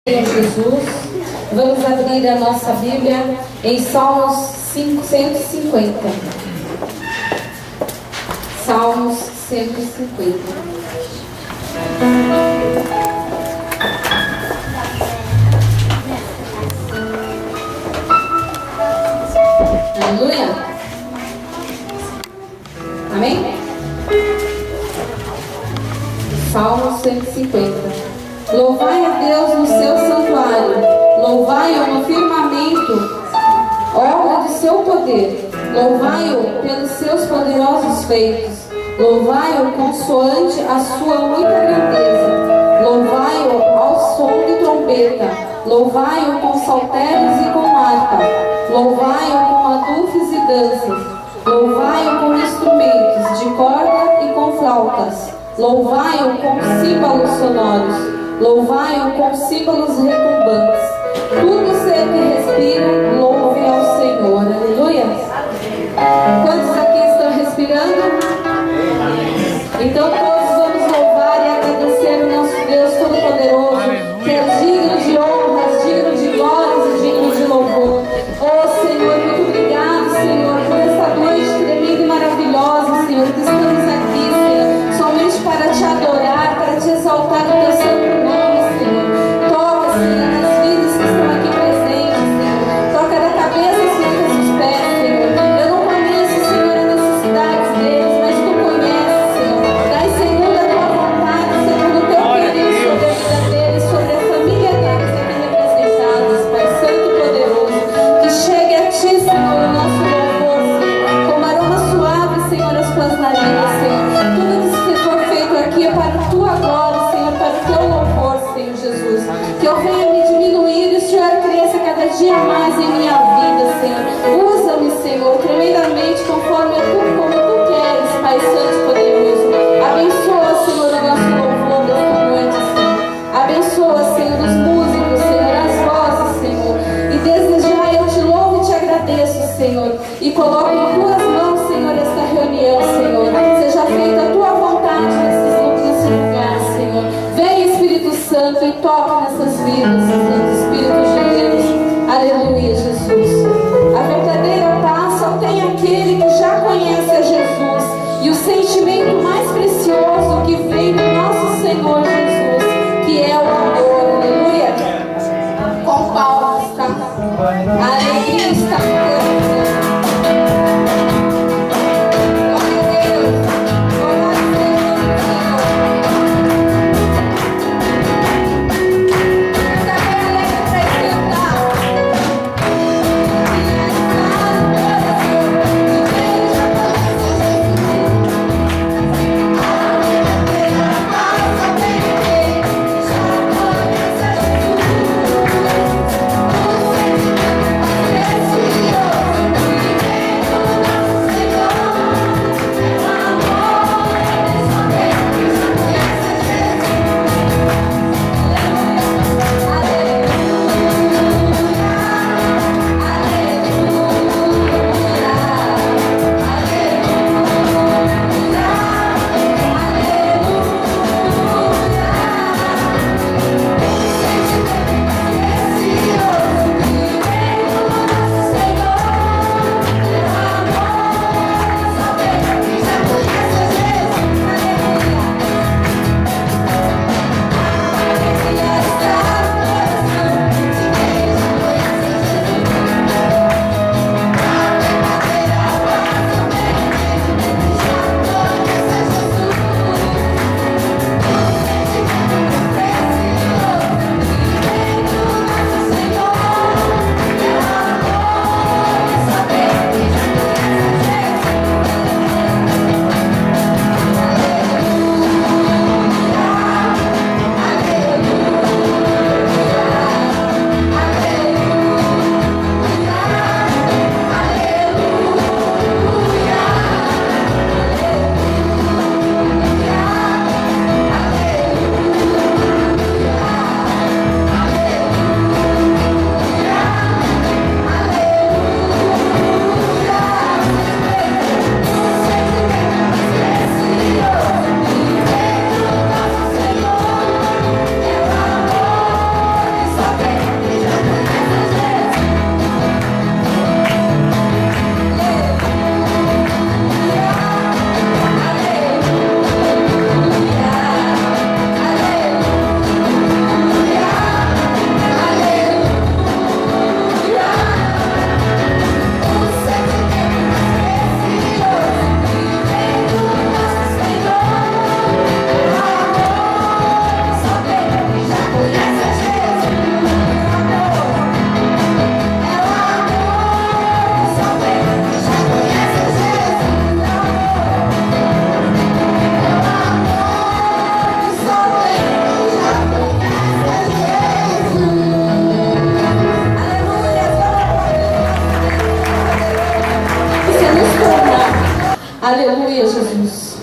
Jesus, vamos abrir a nossa Bíblia em Salmos 150. Salmos 150. Aleluia. Amém? Salmos 150. Louvai a Deus no seu santuário, louvai-o no firmamento, obra de seu poder, louvai-o pelos seus poderosos feitos, louvai-o consoante a sua muita grandeza, louvai-o ao som de trombeta, louvai-o com saltérios e com harpa, louvai-o com adufes e danças, louvai-o com instrumentos de corda e com flautas, louvai-o com símbolos sonoros, louvai-o com símbolos retumbantes. Tudo ser que respira, louve ao Senhor. Aleluia. Quantos aqui estão respirando? Então todos vamos louvar e agradecer o nosso Deus Todo-Poderoso, que é digno de honras, digno de glórias e digno de louvor. Oh Senhor, muito obrigado, Senhor, por essa noite tremenda e maravilhosa, Senhor, que estamos aqui, Senhor, somente para te adorar, para te exaltar o teu santo nome, Senhor. Toca, Senhor, nas vidas que estão aqui presentes, Senhor. Toca da cabeça, Senhor, dos pés, Senhor. Eu não conheço, Senhor, as necessidades deles, mas tu conheces, Senhor. Dai segundo a tua vontade, segundo o teu querer sobre a vida deles, sobre a família deles aqui representados, Pai Santo e Poderoso. Que chegue a ti, Senhor, o nosso louvor, Senhor, como aroma suave, Senhor, as tuas narinas, Senhor. Tudo que for feito aqui é para a tua glória, Senhor, para o teu louvor, Senhor Jesus. Que eu venha me diminuir e o Senhor cresça cada dia mais em minha vida, Senhor. Usa-me, Senhor, tremendamente como tu queres, Pai Santo e Poderoso. Abençoa, Senhor, o nosso louvor desta noite, Senhor. Abençoa, Senhor, os músicos, Senhor, as vozes, Senhor. E desde já eu te louvo e te agradeço, Senhor. E coloco em tuas mãos, Senhor, esta reunião, Senhor. Seja feita a tua vontade nesse lugar, Senhor. Vem, Espírito Santo, e toque nessas vidas, Santo Espírito de Deus. Aleluia, Jesus. A verdadeira paz só tem aquele que já conhece a Jesus. E o sentimento mais precioso que vem do nosso Senhor Jesus, que é o amor. Aleluia. Com palmas, tá? A alegria está no coração.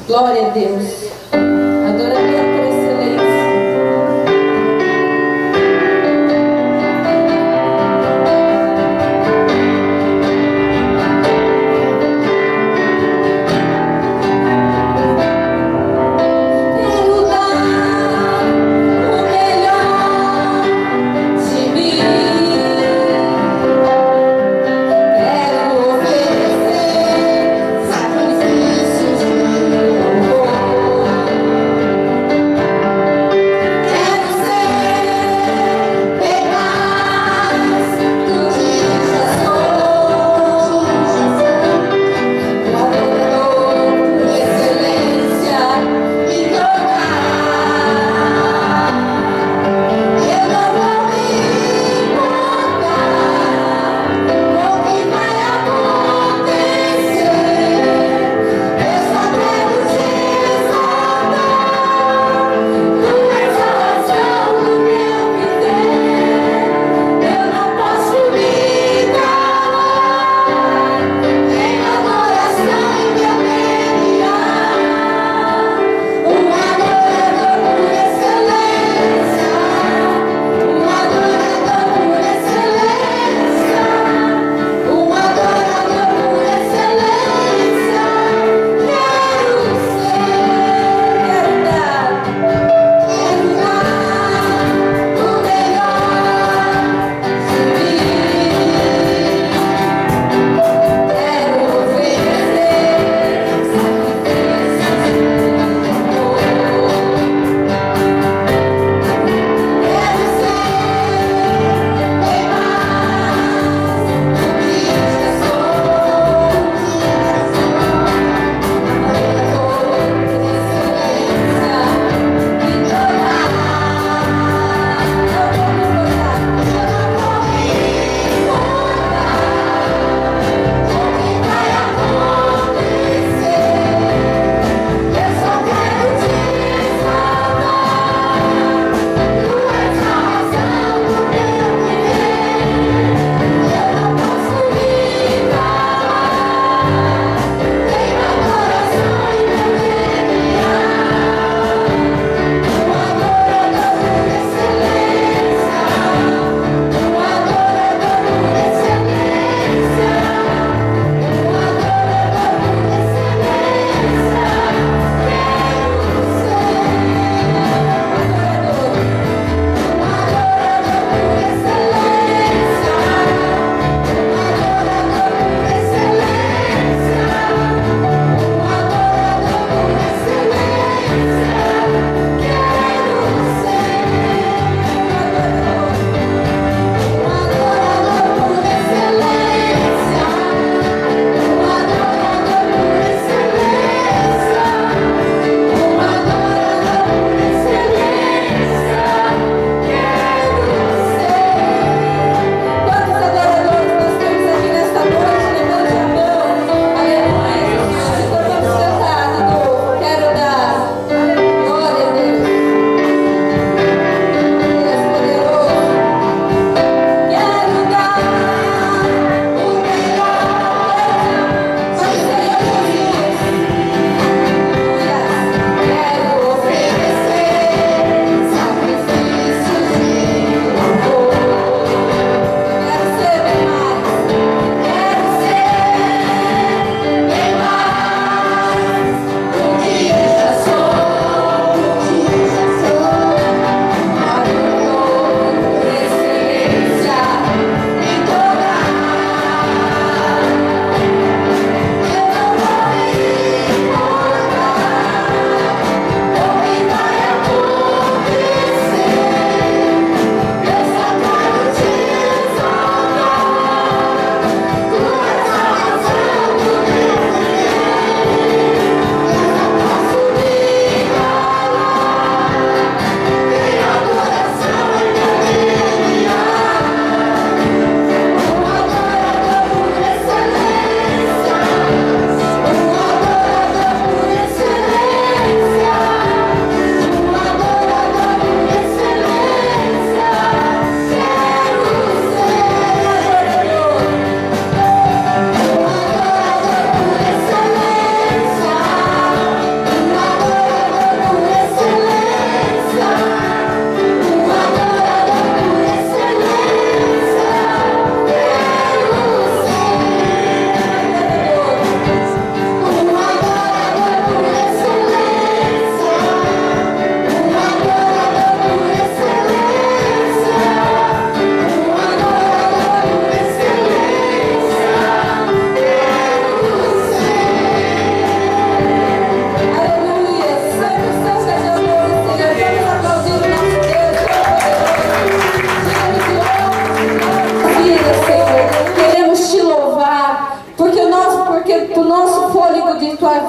Glória a Deus. Adoraria por excelência. Quero dar o melhor de mim. Quero oferecer sacrifícios de louvor.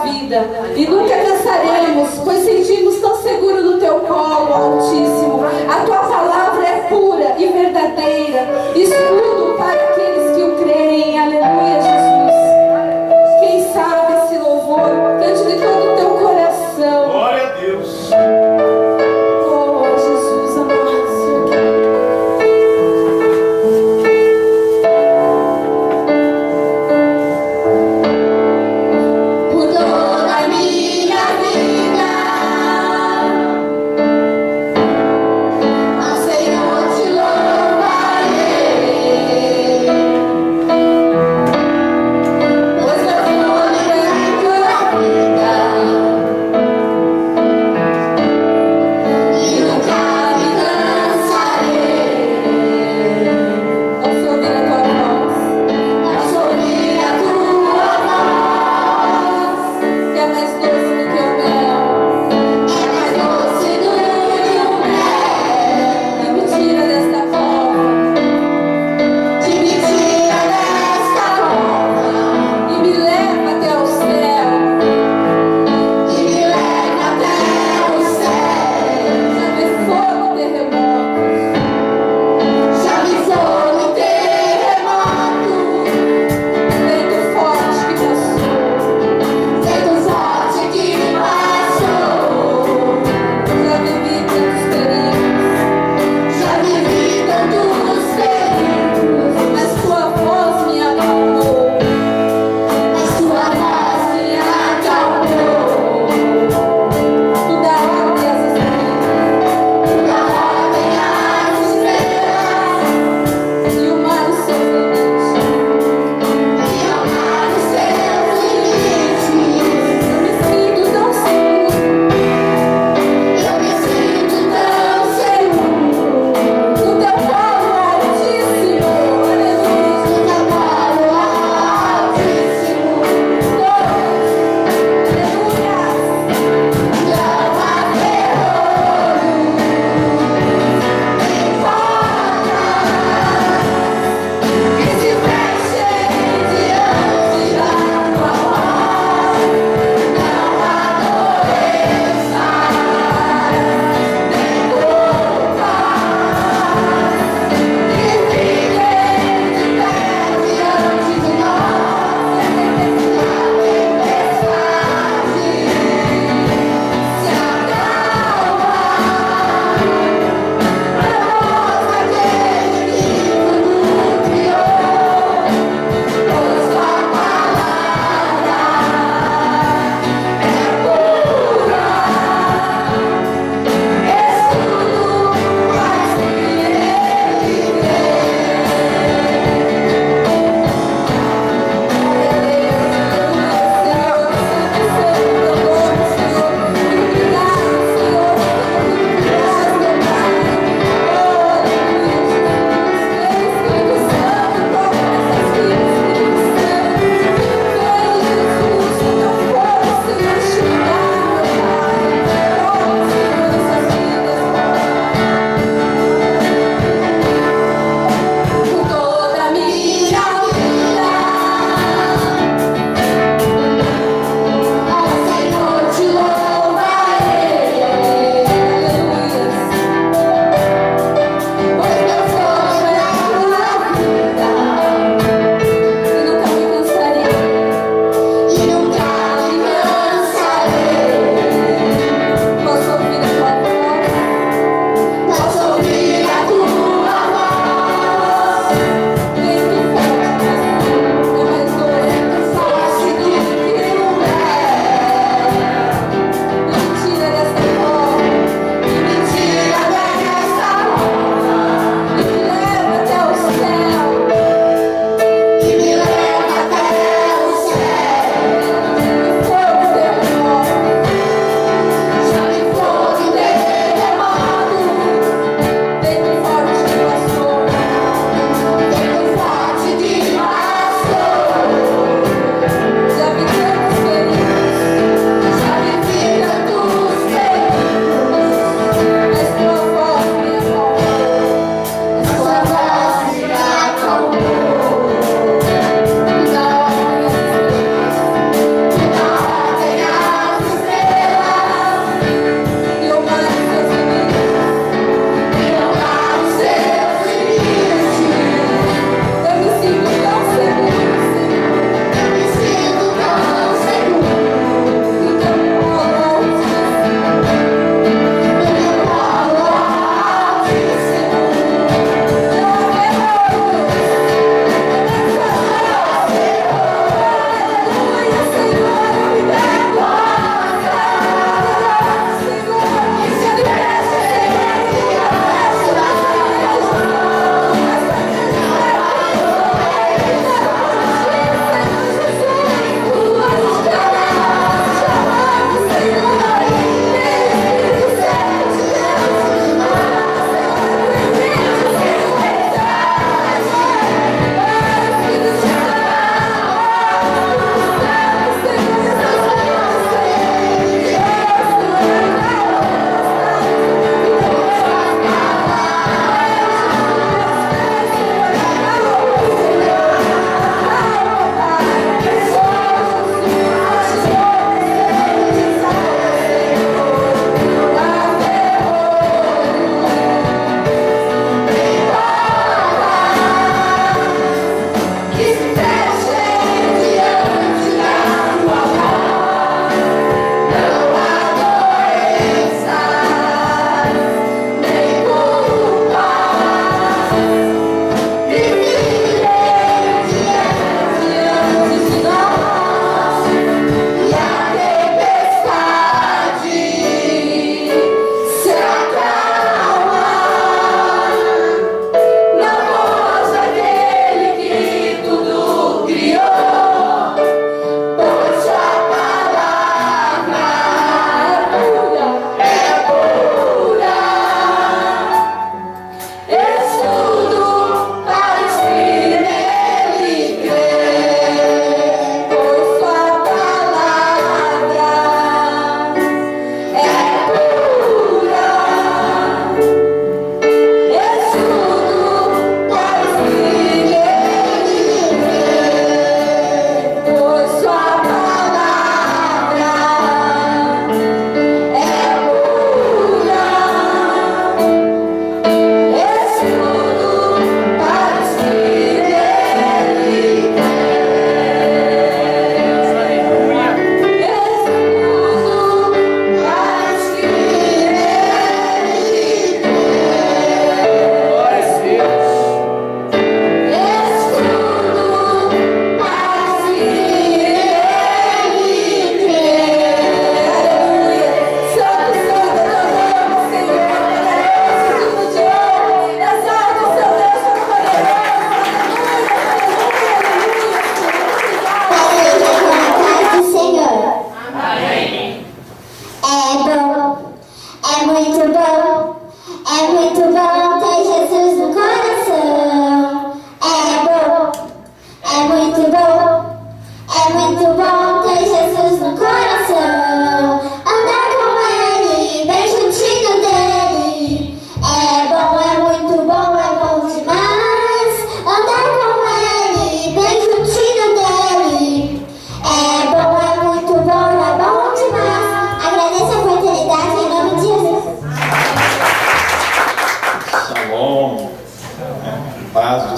vida. E nunca cansaremos, pois sentimos tão seguro no teu colo, Altíssimo. A tua palavra é pura e verdadeira, escudo para aqueles que o creem. Aleluia, Jesus. Quem sabe esse louvor, cante de todo o teu coração. Glória a Deus. Oh, Jesus amado. Por toda a minha vida, ao Senhor te louvarei.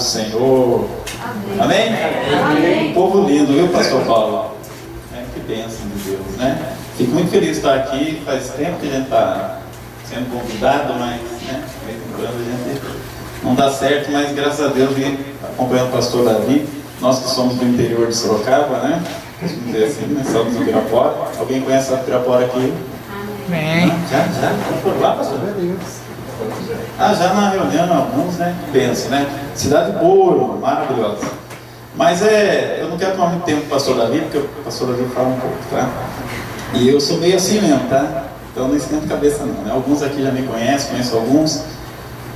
Senhor. Amém? Amém? Um povo lindo, viu, pastor Paulo? Que bênção de Deus, né? Fico muito feliz de estar aqui. Faz tempo que a gente está sendo convidado, mas, né, quando a gente não dá certo, mas graças a Deus vim acompanhando o pastor Davi. Nós que somos do interior de Sorocaba, né? Vamos dizer assim, né? Somos do Pirapora. Alguém conhece a Pirapora aqui? Amém. Já? Por lá, pastor? Já na reunião, alguns, né? Pensa, né? Cidade boa, maravilhosa. Mas eu não quero tomar muito tempo com o pastor Davi, porque o pastor Davi fala um pouco, tá? E eu sou meio assim mesmo, tá? Então não esquenta a cabeça não, né? Alguns aqui já me conhecem, conheço alguns.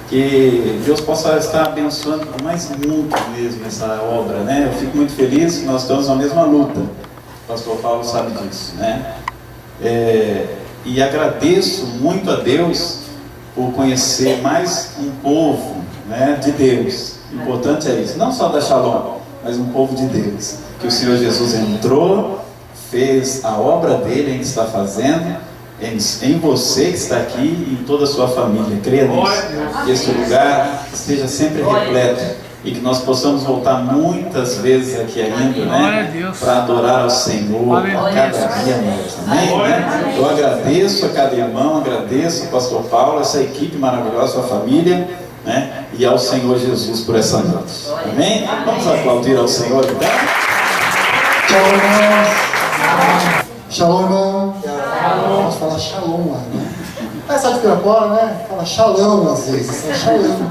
Que Deus possa estar abençoando mais muito mesmo essa obra, né? Eu fico muito feliz que nós estamos na mesma luta. O pastor Paulo sabe disso, né? E agradeço muito a Deus por conhecer mais um povo, né, de Deus. Importante é isso, não só da Shalom, mas um povo de Deus. Que o Senhor Jesus entrou, fez a obra dele, ainda está fazendo, em você que está aqui e em toda a sua família. Creia nisso. Que este lugar esteja sempre repleto e que nós possamos voltar muitas vezes aqui ainda, né, para adorar ao Senhor a cada dia mais. Amém? Né? Eu agradeço a cada irmão, agradeço ao pastor Paulo, essa equipe maravilhosa, sua família, né, e ao Senhor Jesus por essa noite. Amém? Vamos aplaudir ao Senhor então? Tchau, irmãos. Shalom, irmão. Vamos falar shalom lá, né? Essa de Pirapora, né? Fala shalom às vezes, é shalom.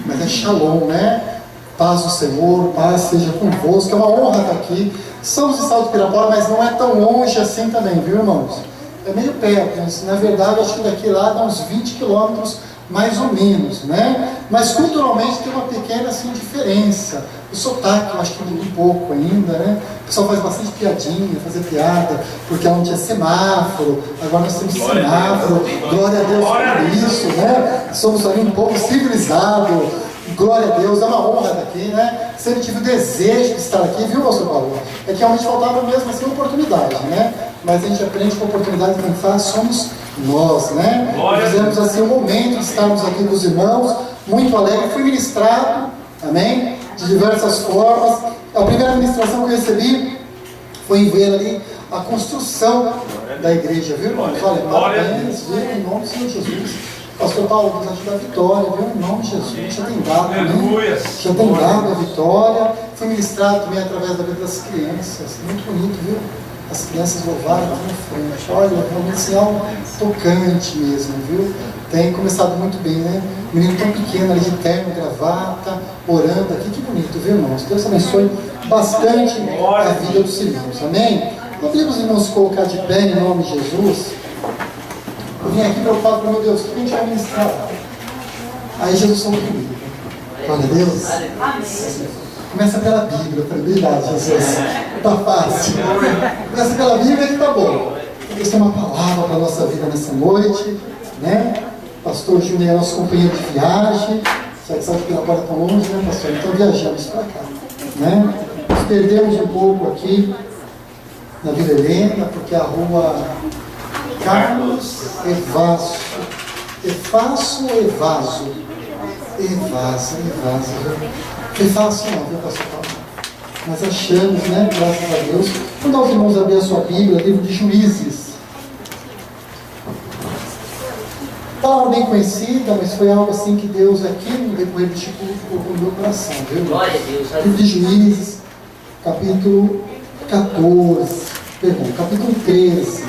Mas é shalom, né? Paz do Senhor, paz seja convosco. É uma honra estar aqui. Somos de Salto Pirapora, mas não é tão longe assim também, viu, irmãos? É meio perto, mas na verdade acho que daqui lá dá uns 20 quilômetros mais ou menos, né? Mas culturalmente tem uma pequena assim, diferença. O sotaque eu acho que muda um pouco ainda, né? O pessoal faz bastante piadinha, fazer piada, porque não tinha semáforo, agora nós temos semáforo. Glória a Deus por isso, né? Somos ali um povo civilizado. Glória a Deus, é uma honra estar aqui, né? Sempre tive o desejo de estar aqui, viu, pastor Paulo? É que realmente faltava mesmo assim oportunidade, né? Mas a gente aprende que a oportunidade quem faz somos nós, né? Fizemos assim um momento de estarmos aqui com os irmãos, muito alegre, fui ministrado, amém? De diversas formas. A primeira ministração que eu recebi foi em ver ali a construção da igreja, viu, irmãos? Olha, parabéns, viu, em nome do Senhor Jesus. Pastor Paulo, Deus ajuda a vitória, viu? Em nome de Jesus, já tem dado, né? Aleluia. Já tem dado a vitória. Foi ministrado também através da vida das crianças. Muito bonito, viu? As crianças louvaram aqui na frente. Olha, realmente assim, algo tocante mesmo, viu? Tem começado muito bem, né? O menino tão pequeno ali de terno, gravata, orando aqui. Que bonito, viu, irmãos? Deus abençoe bastante a vida dos irmãos. Amém? Podemos, os irmãos, colocar de pé em nome de Jesus? Eu vim aqui preocupado com meu Deus, o que a gente vai ministrar? Aí Jesus falou comigo. Glória a Deus. Começa pela Bíblia, eu falei, obrigado, Jesus. Tá fácil. Começa pela Bíblia que tá bom. Deus tem uma palavra para a nossa vida nessa noite, né? Pastor Júnior é nosso companheiro de viagem. Já que sabe que a porta tão longe, né, pastor? Então viajamos para cá, né? Nos perdemos um pouco aqui na Vila Helena, porque a rua Carlos Evaso. Evaso ou Evaso? Evaso. Foi fácil não, viu, pastor Paulo? Mas achamos, né, graças a Deus. Quando os irmãos abrir a sua Bíblia, livro de Juízes. Palavra bem conhecida, mas foi algo assim que Deus aqui, no decorrer deste culto, colocou no meu coração, viu? Glória a Deus. Livro de Juízes, capítulo 13.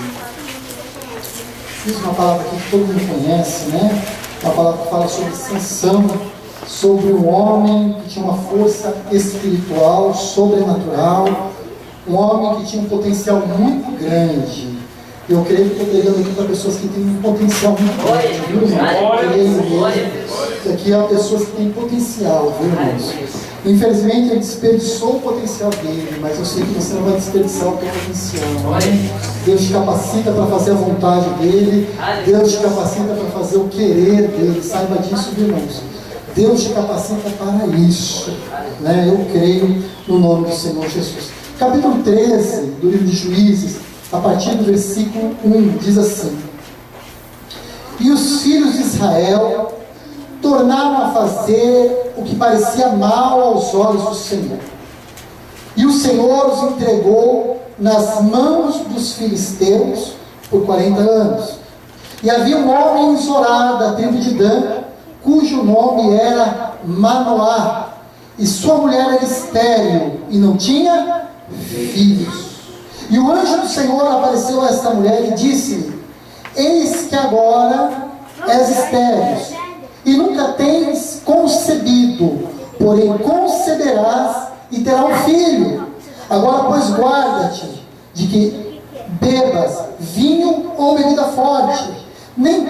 Fiz uma palavra aqui que todo mundo conhece, né? Uma palavra que fala sobre Sansão, sobre um homem que tinha uma força espiritual, sobrenatural, um homem que tinha um potencial muito grande. Eu creio que poderia aqui para pessoas que têm um potencial muito grande, viu, irmãos? Eu creio que aqui há pessoas que têm potencial, viu, irmãos? Infelizmente ele desperdiçou o potencial dele, mas eu sei que você não vai desperdiçar o teu potencial, né? Deus te capacita para fazer a vontade dele, Deus te capacita para fazer o querer dele, saiba disso, viu, irmãos? Deus te capacita para isso, né? Eu creio no nome do Senhor Jesus. Capítulo 13 do livro de Juízes, a partir do versículo 1, diz assim: E os filhos de Israel tornaram a fazer o que parecia mal aos olhos do Senhor. E o Senhor os entregou nas mãos dos filisteus por 40 anos. E havia um homem em Zorá, da tribo de Dan, cujo nome era Manoá, e sua mulher era estéril e não tinha filhos. E o anjo do Senhor apareceu a esta mulher e disse-lhe: Eis que agora és estéril e nunca tens concebido, porém conceberás e terás um filho. Agora, pois, guarda-te de que bebas vinho ou bebida forte, nem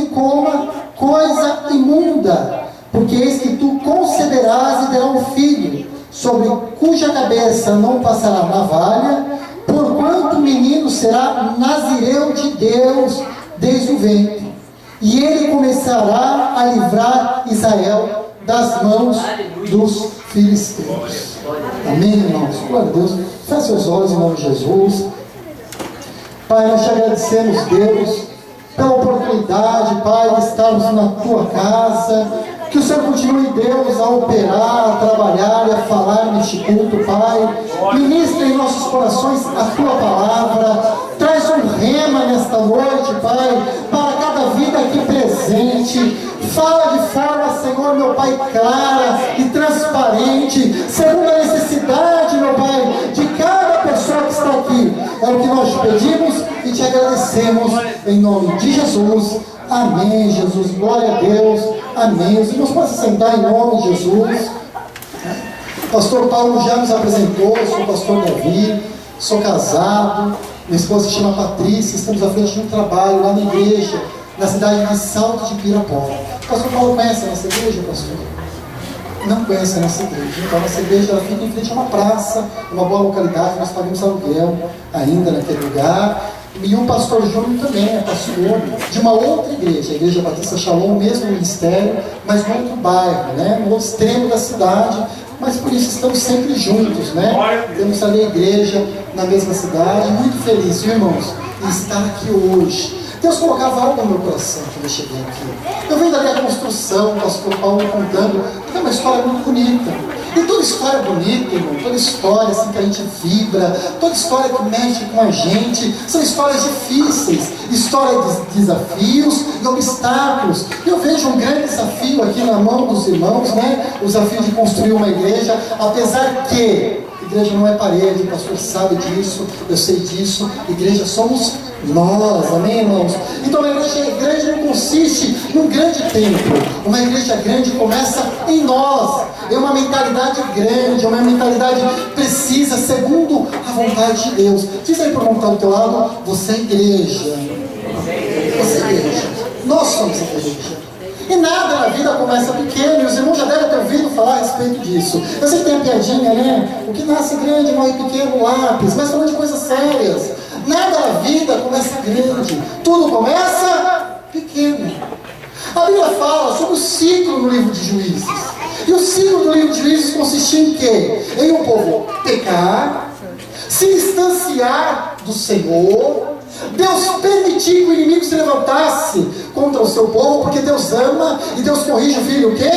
coma coisa imunda, porque eis que tu conceberás e terás um filho, sobre cuja cabeça não passará navalha, porquanto o menino será nazireu de Deus desde o ventre. E ele começará a livrar Israel das mãos dos filisteus. Amém, irmãos? Glória a Deus. Feche seus olhos em nome de Jesus. Pai, nós te agradecemos, Deus, pela oportunidade, Pai, de estarmos na tua casa. Que o Senhor continue, Deus, a operar, a trabalhar e a falar neste culto, Pai. Ministra em nossos corações a tua palavra. Traz um rema nesta noite, Pai, para cada vida aqui presente. Fala de forma, Senhor, meu Pai, clara e transparente, segundo a necessidade, meu Pai, de cada pessoa que está aqui. É o que nós te pedimos e te agradecemos em nome de Jesus. Amém, Jesus. Glória a Deus. Amém. Os irmãos podem se sentar em nome de Jesus. Pastor Paulo já nos apresentou. Eu sou o pastor Davi, sou casado, minha esposa se chama Patrícia. Estamos à frente de um trabalho lá na igreja, na cidade de Salto de Pirapora. O pastor Paulo conhece a nossa igreja, pastor? Não conhece a nossa igreja. Então a nossa igreja ela fica em frente a uma praça, uma boa localidade. Nós pagamos aluguel ainda naquele lugar. E o pastor Júnior também é pastor de uma outra igreja, a Igreja Batista Shalom, mesmo ministério, mas no outro bairro, né? No outro extremo da cidade, mas por isso estamos sempre juntos, né? Temos ali a igreja na mesma cidade, muito feliz, viu, irmãos, em estar aqui hoje. Deus colocava algo no meu coração quando eu cheguei aqui. Eu vendo ali a construção, o pastor Paulo contando, é uma história muito bonita. E toda história é bonita, irmão, toda história assim que a gente vibra, toda história que mexe com a gente, são histórias difíceis, histórias de desafios e obstáculos. Eu vejo um grande desafio aqui na mão dos irmãos, né? O desafio de construir uma igreja, apesar que igreja não é parede, o pastor sabe disso, eu sei disso, igreja somos nós, amém, irmãos? Então a igreja não consiste num grande templo, uma igreja grande começa em nós, é uma mentalidade grande, é uma mentalidade precisa, segundo a vontade de Deus. Diz aí para o irmão que está do teu lado, você é igreja, você é igreja, nós somos igreja. E nada na vida começa pequeno, e os irmãos já devem ter ouvido falar a respeito disso. Eu sei que tem a piadinha, né? O que nasce grande morre pequeno, lápis, mas falando de coisas sérias. Nada na vida começa grande, tudo começa pequeno. A Bíblia fala sobre o ciclo no livro de Juízes. E o ciclo do livro de Juízes consistia em quê? Em um povo pecar, se distanciar do Senhor, Deus permitir que o inimigo se levantasse contra o seu povo, porque Deus ama, e Deus corrige o filho o quê?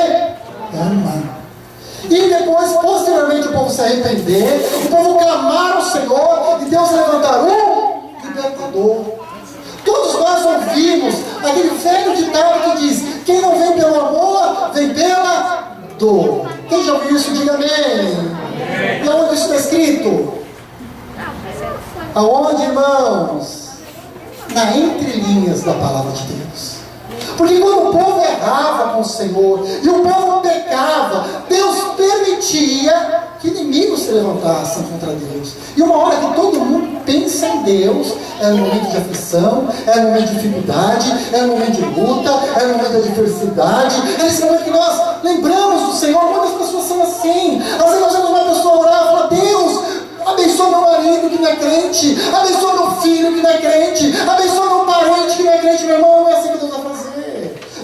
Ama. E depois, posteriormente, o povo se arrepender, o povo clamar ao Senhor, e Deus levantar um libertador. Todos nós ouvimos aquele velho ditado que diz: quem não vem pelo amor, vem pela dor. Quem já ouviu isso, diga amém. E aonde isso está escrito? Aonde, irmãos? Na entrelinhas da palavra de Deus. Porque quando o povo errava com o Senhor e o povo pecava, Deus permitia que inimigos se levantassem contra Deus. E uma hora que todo mundo pensa em Deus, era um momento de aflição, era um momento de dificuldade, era um momento de luta, era um momento de adversidade, era esse momento que nós lembramos do Senhor. Muitas pessoas são assim. Às vezes nós vemos uma pessoa orar e falar: Deus, abençoa meu marido que não é crente, abençoa meu filho que não é crente, abençoa meu parente que não é crente. Meu irmão, não é assim que Deus vai fazer.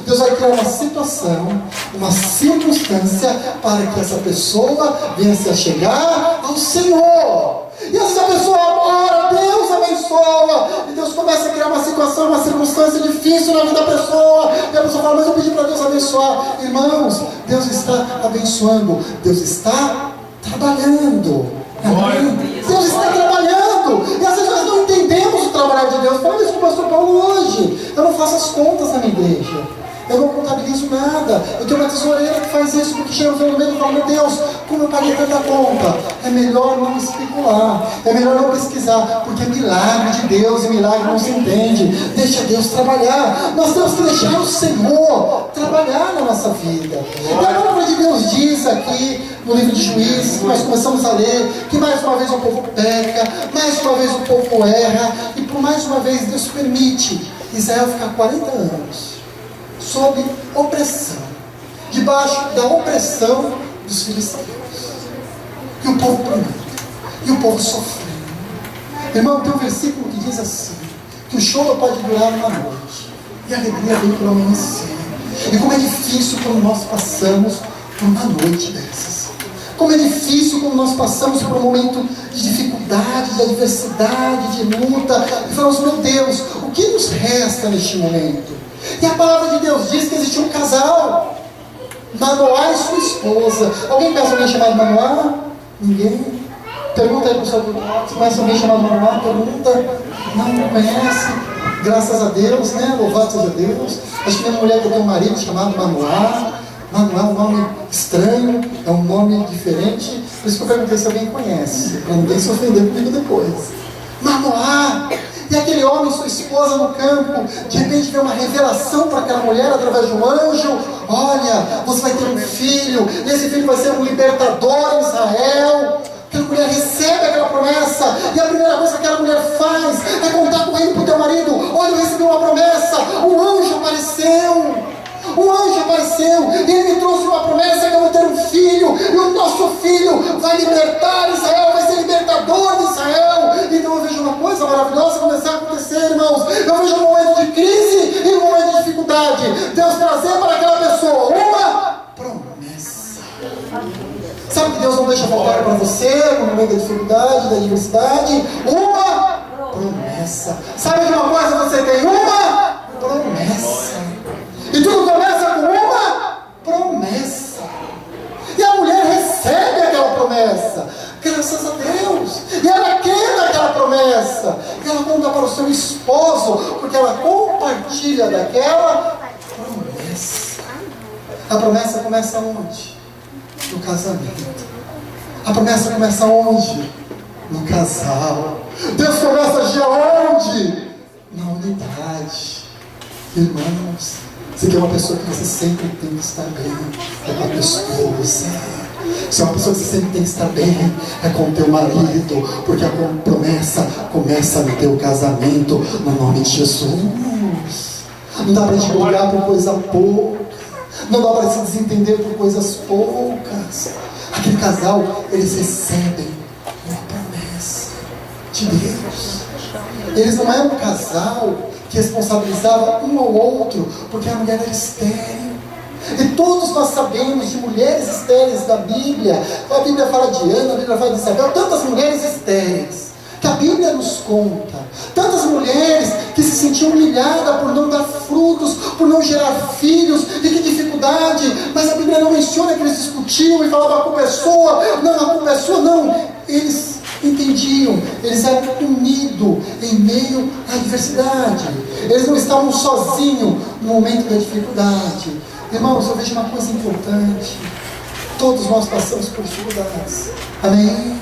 Deus vai criar uma situação, uma circunstância para que essa pessoa venha se achegar ao Senhor. E essa pessoa ora, Deus abençoa, e Deus começa a criar uma situação, uma circunstância difícil na vida da pessoa, e a pessoa fala: mas eu pedi para Deus abençoar. Irmãos, Deus está abençoando, Deus está trabalhando. Amém? Deus está trabalhando. E às vezes nós não entendemos o trabalho de Deus. Fala isso com o pastor Paulo hoje. Eu não faço as contas na minha igreja, eu não contabilizo nada. Eu tenho uma tesoureira que faz isso, porque chega no final do mês e fala: meu Deus, como eu paguei tanta conta? É melhor não especular, é melhor não pesquisar, porque é milagre de Deus, e milagre não se entende. Deixa Deus trabalhar. Nós temos que deixar o Senhor trabalhar na nossa vida. E a palavra de Deus diz aqui no livro de Juízes, que nós começamos a ler, que mais uma vez o povo peca, mais uma vez o povo erra, e por mais uma vez Deus permite Israel ficar 40 anos sob opressão, debaixo da opressão dos filisteus, e o povo planando, e o povo sofrendo. Irmão, tem um versículo que diz assim, que o choro pode durar uma noite, e a alegria vem pelo amanhecer. E como é difícil quando nós passamos por uma noite dessas. Como é difícil quando nós passamos por um momento de dificuldade, de adversidade, de luta, e falamos: meu Deus, o que nos resta neste momento? E a palavra de Deus diz que existia um casal, Manoá e sua esposa. Alguém conhece alguém chamado Manoá? Ninguém? Pergunta aí para o seu grupo: você conhece alguém chamado Manoá? Pergunta. Não conhece? Graças a Deus, né? Louvado seja Deus. Acho que minha mulher tem um marido chamado Manoá. Manoá é um nome estranho, é um nome diferente. Por isso que eu perguntei se alguém conhece, para ninguém se ofender comigo depois. Manoá, e aquele homem e sua esposa no campo, de repente vê uma revelação para aquela mulher através de um anjo: olha, você vai ter um filho, e esse filho vai ser um libertador em Israel. Aquela mulher recebe aquela promessa, e a primeira coisa que aquela mulher faz é contar com ele para o teu marido: olha, eu recebi uma promessa, um anjo apareceu. Um anjo apareceu, e ele me trouxe uma promessa que eu vou ter um filho, e o nosso filho vai libertar Israel, vai ser libertador de Israel. Então eu vejo uma coisa maravilhosa começar a acontecer, irmãos. Eu vejo um momento de crise e um momento de dificuldade, Deus trazer para aquela pessoa uma promessa. Sabe que Deus não deixa faltar para você no momento da dificuldade, da adversidade? Uma promessa. Sabe de uma coisa você tem? Uma promessa. E tudo começa com uma promessa. E a mulher recebe promessa. Graças a Deus. E ela crê naquela promessa. E ela conta para o seu esposo, porque ela compartilha daquela promessa. A promessa começa onde? No casamento. A promessa começa onde? No casal. Deus começa a agir aonde? Na unidade. Irmãos, você quer uma pessoa que você sempre tem que estar bem, é com a tua esposa. Se é uma pessoa que você sempre tem que estar bem, é com o teu marido, porque a promessa começa no teu casamento, no nome de Jesus. Não dá para te brigar por coisa pouca, não dá para se desentender por coisas poucas. Aquele casal, eles recebem uma promessa de Deus. Eles não eram um casal que responsabilizava um ao outro, porque a mulher era estéril. E todos nós sabemos de mulheres estéreis da Bíblia. A Bíblia fala de Ana, a Bíblia fala de Isabel, tantas mulheres estéreis que a Bíblia nos conta. Tantas mulheres que se sentiam humilhadas por não dar frutos, por não gerar filhos, e que dificuldade. Mas a Bíblia não menciona que eles discutiam e falavam a culpa é sua, não, a culpa é sua, não. Eles entendiam, eles eram unidos em meio à adversidade. Eles não estavam sozinhos no momento da dificuldade. Irmãos, eu vejo uma coisa importante. Todos nós passamos por dificuldades. Amém?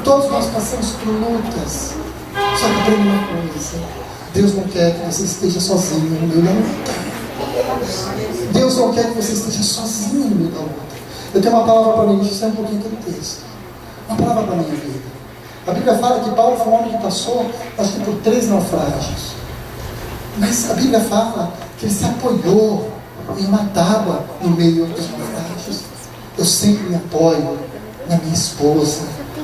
Todos nós passamos por lutas. Só que aprenda uma coisa: Deus não quer que você esteja sozinho no meio da luta. Deus não quer que você esteja sozinho no meio da luta. Eu tenho uma palavra para mim, isso é um pouquinho do texto. Uma palavra para a minha vida. A Bíblia fala que Paulo foi um homem que passou, acho que por 3 naufrágios. Mas a Bíblia fala que ele se apoiou em uma tábua no meio dos naufrágios. Eu sempre me apoio na minha esposa,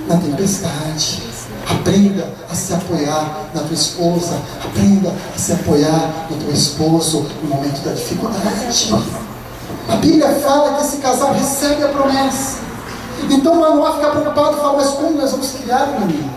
na tempestade. Aprenda a se apoiar na tua esposa. Aprenda a se apoiar no teu esposo no momento da dificuldade. A Bíblia fala que esse casal recebe a promessa. Então Manoá fica preocupado e fala: mas como nós vamos criar um menino?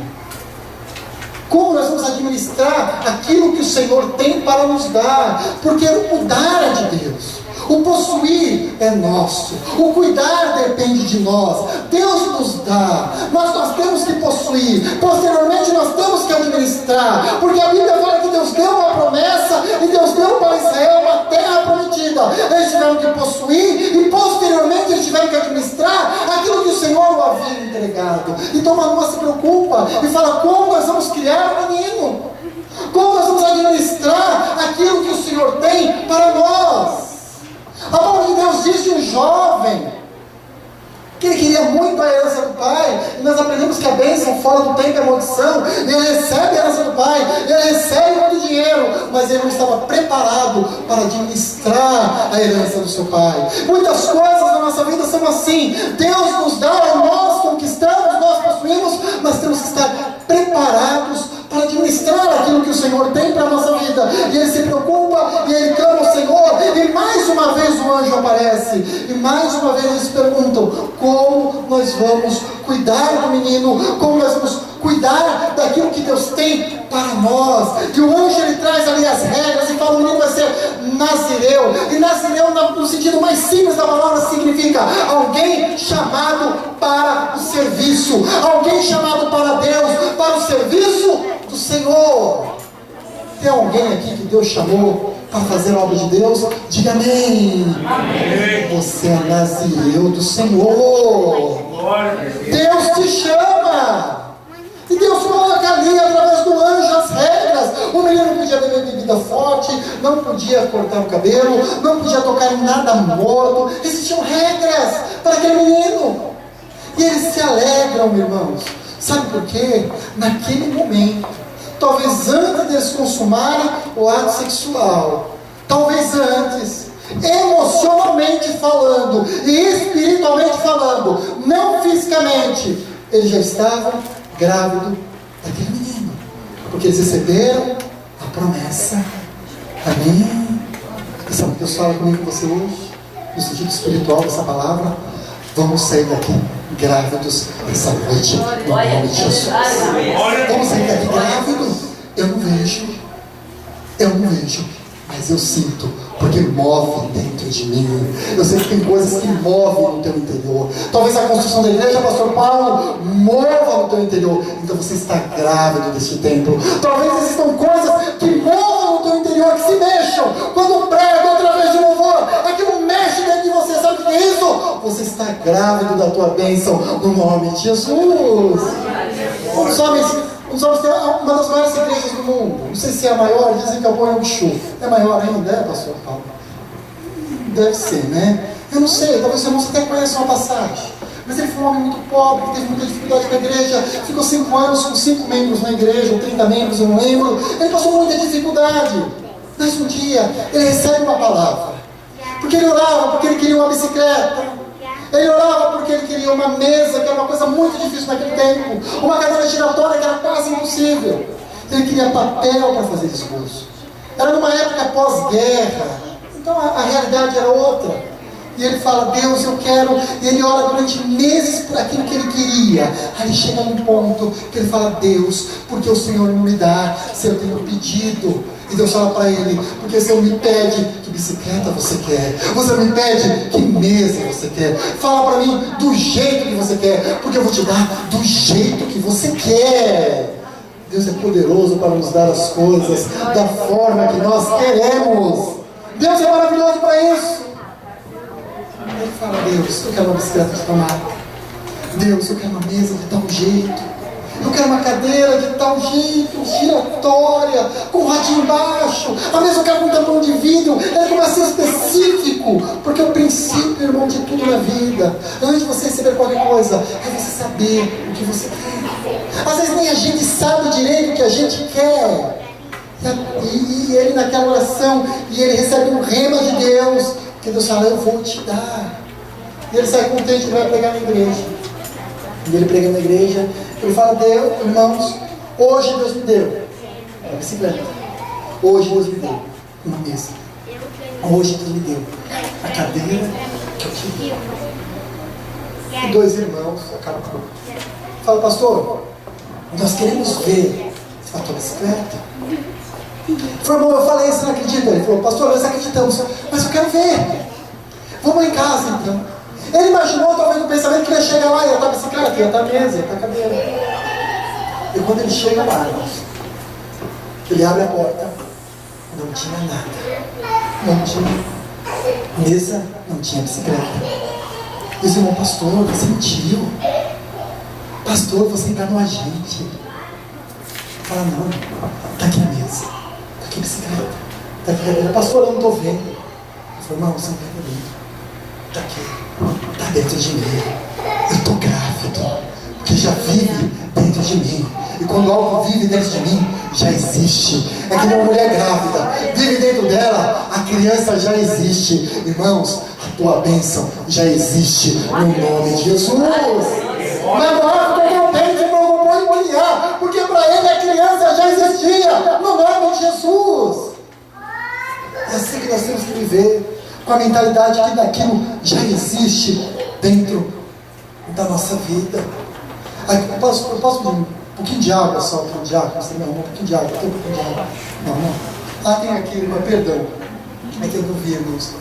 Como nós vamos administrar aquilo que o Senhor tem para nos dar? Porque o dar é de Deus. O possuir é nosso. O cuidar depende de nós. Deus nos dá. Nós temos que possuir. Posteriormente nós temos que administrar. Porque a Bíblia fala que Deus deu uma promessa e Deus deu para Israel uma terra prometida. Eles tiveram que possuir e posteriormente eles tiveram que administrar aquilo que o Senhor o havia entregado. Então Manoá se preocupa e fala: como nós vamos criar um menino? Como nós vamos administrar aquilo que o Senhor tem para nós? A palavra de Deus diz de um jovem que ele queria muito a herança do pai, e nós aprendemos que a bênção fora do tempo é maldição. Ele recebe a herança do pai, ele recebe muito dinheiro, mas ele não estava preparado para administrar a herança do seu pai. Muitas coisas na nossa vida são assim: Deus nos dá, nós conquistamos, nós possuímos, mas temos que estar preparados para administrar aquilo que o Senhor tem para a nossa vida. E ele se preocupa e ele clama ao Senhor, e mais uma vez o anjo aparece, e mais uma vez eles perguntam: como nós vamos cuidar do menino? Como nós vamos cuidar daquilo que Deus tem para nós? E o anjo ele traz ali as regras e fala: o menino vai ser nazireu. E nazireu, no sentido mais simples da palavra, significa alguém chamado para o serviço, alguém chamado para Deus, para o serviço do Senhor. Tem alguém aqui que Deus chamou para fazer a obra de Deus? Diga amém. Amém. Você é nazireu do Senhor. Deus te chama. E Deus coloca ali, através do anjo, as regras. O menino não podia beber bebida forte, não podia cortar o cabelo, não podia tocar em nada morto. Existiam regras para aquele menino. E eles se alegram, irmãos. Sabe por quê? Naquele momento, talvez antes deles consumarem o ato sexual, talvez antes, emocionalmente falando e espiritualmente falando, não fisicamente, eles já estavam grávidos daquele menino, porque eles receberam a promessa. Amém? E sabe o que Deus fala comigo com você hoje? No sentido espiritual dessa palavra: vamos sair daqui grávidos essa noite, no nome de Jesus. Vamos sair daqui grávidos. Eu não vejo, mas mas eu sinto, porque move dentro de mim. Eu sei que tem coisas que movem no teu interior. Talvez a construção da igreja, pastor Paulo, mova no teu interior. Então você está grávido deste templo. Talvez existam coisas que movam no teu interior, que se mexam. Quando prego através de louvor, aquilo mexe dentro de você. Sabe o que é isso? Você está grávido da tua bênção, no nome de Jesus. Os homens têm uma das maiores igrejas do mundo. Não sei se é a maior, dizem que é o Bonhochu. É maior ainda, é, pastor Paulo? Deve ser, né? Eu não sei, talvez os irmãos até conheçam uma passagem. Mas ele foi um homem muito pobre, que teve muita dificuldade na igreja. Ficou 5 anos com 5 membros na igreja, ou 30 membros, eu não lembro. Ele passou muita dificuldade. Mas um dia, ele recebe uma palavra. Porque ele orava, porque ele queria uma bicicleta. Ele orava porque ele queria uma mesa, que era uma coisa muito difícil naquele tempo. Uma cadeira giratória que era quase impossível. Ele queria papel para fazer esboço. Era numa época pós-guerra. Então a realidade era outra. E ele fala, Deus, eu quero. E ele ora durante meses por aquilo que ele queria. Aí ele chega num ponto que ele fala, Deus, porque o Senhor não me dá se eu tenho pedido? E Deus fala para ele, porque o Senhor me pede que bicicleta você quer, você me pede que mesa você quer, fala para mim do jeito que você quer, porque eu vou te dar do jeito que você quer. Deus é poderoso para nos dar as coisas da forma que nós queremos. Deus é maravilhoso para isso. Ele fala, Deus, eu quero uma bicicleta de tomar. Deus, eu quero uma mesa de tal jeito. Eu quero uma cadeira de tal jeito, giratória, com radinho embaixo. A mesa eu quero com tampão de vidro. Ele começa a ser específico, porque o princípio, irmão, de tudo na vida, antes de você receber qualquer coisa, é você saber o que você quer. Às vezes nem a gente sabe direito o que a gente quer. E ele naquela oração, e ele recebe um rema de Deus, que Deus fala, eu vou te dar. E ele sai contente que vai pregar na igreja. E ele pregando na igreja, ele fala, Deus, irmãos, hoje Deus me deu a bicicleta. Hoje Deus me deu uma mesa. Hoje Deus me deu a cadeira que eu queria. E 2 irmãos acabam. Fala, pastor, nós queremos ver a tua bicicleta. Falou, irmão, eu falei, você não acredita? Ele falou, pastor, nós acreditamos, mas eu quero ver. Vamos em casa então. Ele imaginou, talvez, no pensamento que ia chegar lá, ia estar a bicicleta, ia estar a mesa, ia estar a cadeira. E quando ele chega lá, ele abre a porta, não tinha nada. Não tinha mesa, não tinha bicicleta. E o irmão, pastor, você mentiu. Pastor, você enganou a gente. Fala, não, está aqui a mesa, está aqui a bicicleta, está aqui a cadeira. Pastor, eu não estou vendo. Ele falou, não, você não está vendo. Está aqui, está dentro de mim. Eu estou grávido, porque já vive dentro de mim. E quando algo vive dentro de mim, já existe. É que uma mulher grávida, vive dentro dela, a criança já existe. Irmãos, a tua bênção já existe no nome de Jesus. Mas Abraão ficou contente e provocou em criar, porque para ele a criança já existia no nome de Jesus. É assim que nós temos que viver, com a mentalidade que daquilo já existe dentro da nossa vida. Eu posso pedir um pouquinho de água só para o diácono? Você me arrumou um pouquinho de água? Tem um pouquinho de água? Não. Tem aqui, irmã, perdão. É que eu não vi, irmãos.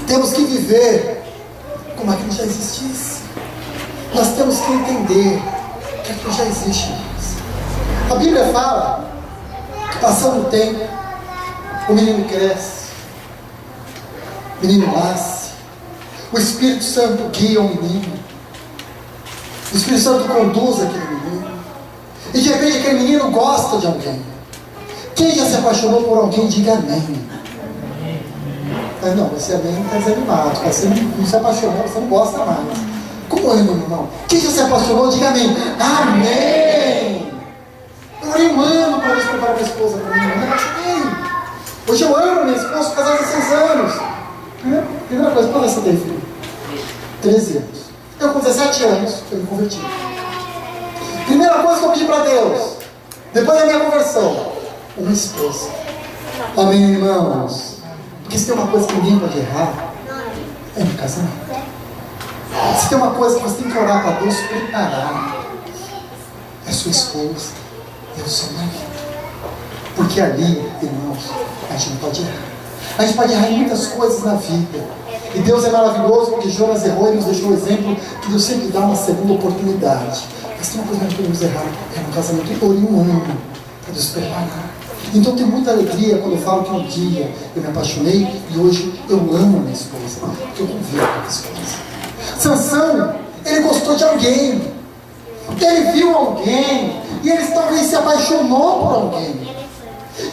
Temos que viver como aquilo já existisse. Nós temos que entender que aquilo já existe, irmãos. A Bíblia fala que passando o tempo, o menino cresce, o menino nasce, o Espírito Santo guia o menino, o Espírito Santo conduz aquele menino, e de repente aquele menino gosta de alguém. Quem já se apaixonou por alguém, diga amém. Mas não, você amém está desanimado, você não se apaixonou, você não gosta mais. Como é, meu irmão? Quem já se apaixonou, diga amém. Amém! Eu orei um ano para preparar minha esposa para mim, eu me apaixonei. Hoje eu amo minha esposa, casada há 6 anos. Primeira coisa, quando você teve filho? 13 anos. Eu com 17 anos, eu me converti. Primeira coisa que eu pedi para Deus, depois da minha conversão, uma esposa. Amém, irmãos? Porque se tem uma coisa que ninguém pode errar, é no casamento. Se tem uma coisa que você tem que orar para Deus preparar, é sua esposa, é o seu marido. Porque ali, irmãos, a gente não pode errar. A gente pode errar em muitas coisas na vida. E Deus é maravilhoso, porque Jonas errou e nos deixou o exemplo que Deus sempre dá uma segunda oportunidade. Mas tem uma coisa que nós podemos errar, é no casamento por um ano, para Deus preparar. Então tem muita alegria quando eu falo que um dia eu me apaixonei e hoje eu amo a minha esposa, porque eu convivo com a minha esposa. Sansão, ele gostou de alguém, ele viu alguém, e ele talvez se apaixonou por alguém.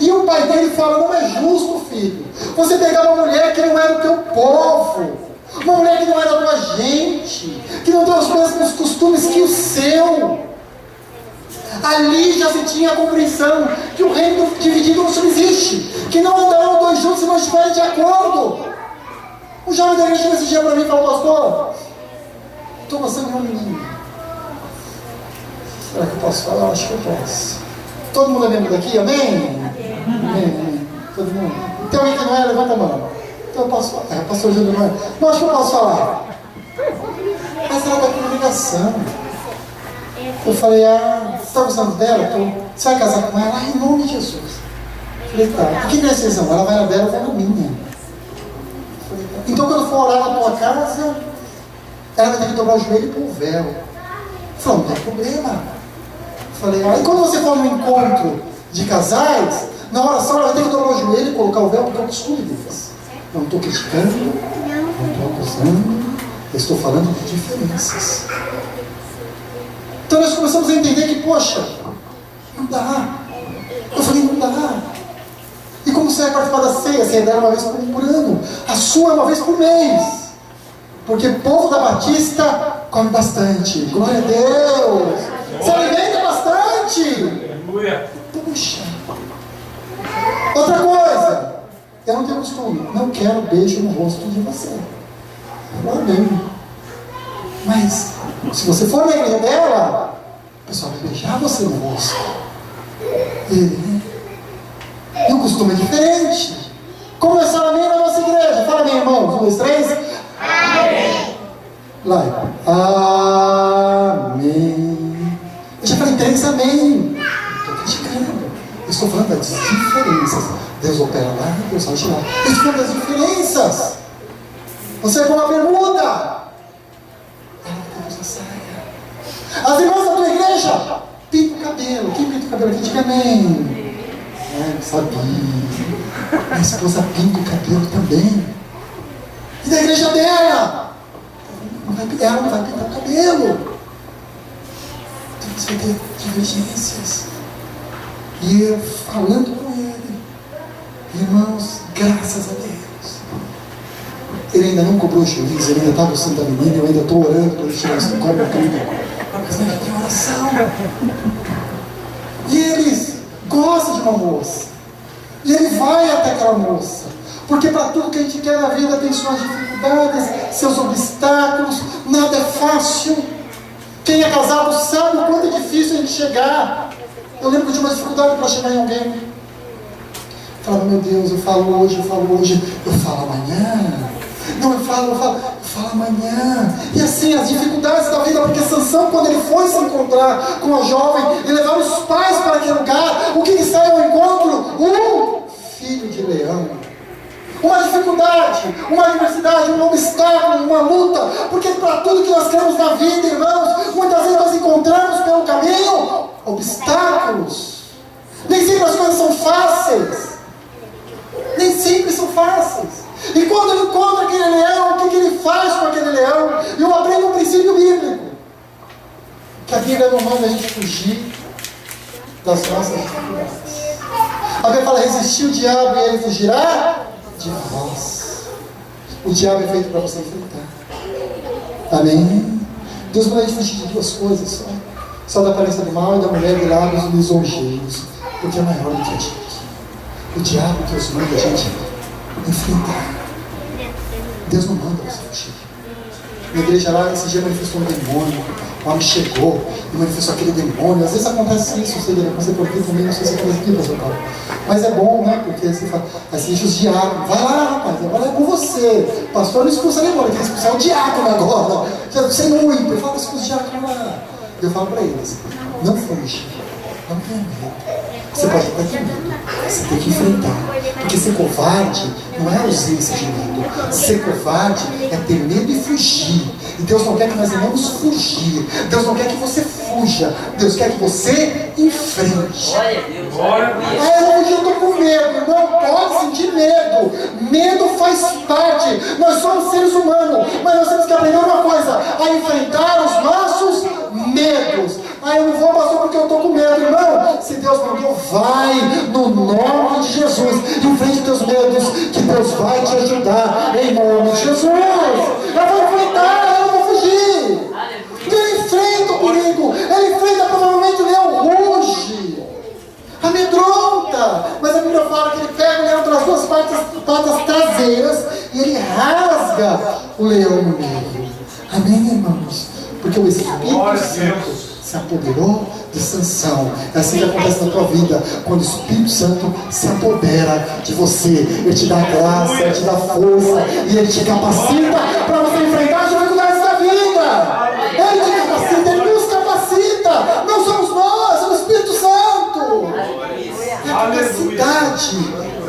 E o pai dele fala: não é justo, filho, você pegar uma mulher que não é do teu povo, uma mulher que não é da tua gente, que não tem os mesmos costumes que o seu. Ali já se tinha a compreensão que o reino dividido não subsiste, que não andarão dois juntos se não estiverem de acordo. O jovem da igreja nesse dia para mim e falou: pastor, estou gostando de uma menina. Será que eu posso falar? Eu acho que eu posso. Todo mundo é membro daqui? Amém? Amém. Todo mundo. Tem alguém que não é? Levanta a mão. Então eu posso falar. Pastor Júnior não é? Não, acho que eu posso falar. Mas ela está com ligação. Eu falei: você está gostando dela? Você vai casar com ela? Em nome de Jesus. Eu falei: tá. E quem é a decisão? Ela vai na dela ou vai na minha? Falei, tá. Então quando for orar na tua casa, ela vai ter que dobrar o joelho e pôr o véu. Eu falei: não tem problema. Eu falei: e quando você for no encontro de casais, na oração ela vai ter que dobrar o joelho e colocar o véu, porque é o costume deles. Não estou criticando, não estou acusando, eu estou falando de diferenças. Então nós começamos a entender que, poxa, não dá. Eu falei: não dá. E como você vai participar da ceia? Você dá uma vez por ano. A sua é uma vez por mês. Porque o povo da Batista come bastante. Glória a Deus. Se alimenta bastante. Puxa. Outra coisa. Eu não tenho costume. Não quero beijo no rosto de você. Amém. Mas se você for na igreja dela, o pessoal vai beijar você no rosto. E o costume é diferente. Como é só amém na nossa igreja? Fala amém, irmãos. 1, 2, 3. Amém. Lá. Amém. Eu já falei 3 amém. Estou criticando. Eu estou falando das diferenças. Deus opera lá, Deus vai lá. Eu estou falando das diferenças. Você é com uma bermuda. As irmãs da tua igreja pintam o cabelo. Quem pinta o cabelo aqui? Diga amém. Sabia. Minha esposa pinta o cabelo também. E da igreja dela? Ela não vai pintar o cabelo. Então você vai ter divergências. E eu falando com ele: irmãos, graças a Deus, ele ainda não cobrou o juízo, ele ainda está gostando da menina, eu ainda estou orando para ele tirar esse cobra tudo. Mas não tem oração. E eles gostam de uma moça. E ele vai até aquela moça. Porque para tudo que a gente quer na vida tem suas dificuldades, seus obstáculos, nada é fácil. Quem é casado sabe o quanto é difícil a gente chegar. Eu lembro que eu tinha uma dificuldade para chegar em alguém. Eu falava: meu Deus, eu falo hoje, eu falo amanhã. Não, eu falo amanhã. E assim, as dificuldades da vida, porque Sansão, quando ele foi se encontrar com a jovem e levar os pais para aquele lugar, o que lhe saiu ao encontro? Um filho de leão. Uma dificuldade, uma adversidade, um obstáculo, uma luta. Porque para tudo que nós queremos na vida, irmãos, muitas vezes nós encontramos pelo caminho obstáculos. Nem sempre as coisas são fáceis. Nem sempre são fáceis. E quando ele encontra aquele leão, o que ele faz com aquele leão? E eu aprendo um princípio bíblico, que a Bíblia não manda a gente fugir das nossas dificuldades. A Bíblia fala: resistir o diabo e ele fugirá de vós. O diabo é feito para você enfrentar. Amém? Deus manda a gente fugir de 2 coisas só da aparência do mal e da mulher de lábios lisonjeiros, porque é maior do que a gente. O diabo, Deus manda a gente enfrentar. Deus não manda você fugir. Na igreja lá, esse dia manifestou um demônio. O homem chegou e manifestou aquele demônio. Às vezes acontece isso, você por aqui também, não sei se acontece aqui, pastor Paulo. Mas é bom, né? Porque você fala, assim, deixa os diáconos. Vai lá, rapaz, agora é com você. Pastor não expulsa demônio, tem que expulsar o diácono agora. Você não muito. Eu falo isso com os diáconos lá. Eu falo para eles: não fuja. Não tenha medo. Você pode até ter medo, você tem que enfrentar. Porque ser covarde não é ausência de medo. Ser covarde é ter medo e fugir. E Deus não quer que nós venhamos fugir. Deus não quer que você fuja. Deus quer que você enfrente. Hoje eu estou com medo. Não pode sentir medo. Medo faz parte. Nós somos seres humanos. Mas nós temos que aprender uma coisa: a enfrentar os nossos medos. Eu não vou, pastor, porque eu estou com medo. Irmão, se Deus mandou, vai no nome de Jesus. Enfrente teus medos, que Deus vai te ajudar em nome de Jesus. Eu vou enfrentar, eu não vou fugir. Ele enfrenta o perigo. Ele enfrenta, provavelmente o leão ruge, amedronta. Mas a Bíblia fala que ele pega o leão pelas duas patas traseiras e ele rasga o leão no meio. Amém, irmãos? Porque o Espírito Santo se apoderou de Sansão. É assim que acontece na tua vida, quando o Espírito Santo se apodera de você. Ele te dá graça, ele te dá força e ele te capacita para você enfrentar as dificuldades da vida. Ele te capacita, ele nos capacita. Não somos nós, é o Espírito Santo. É a capacidade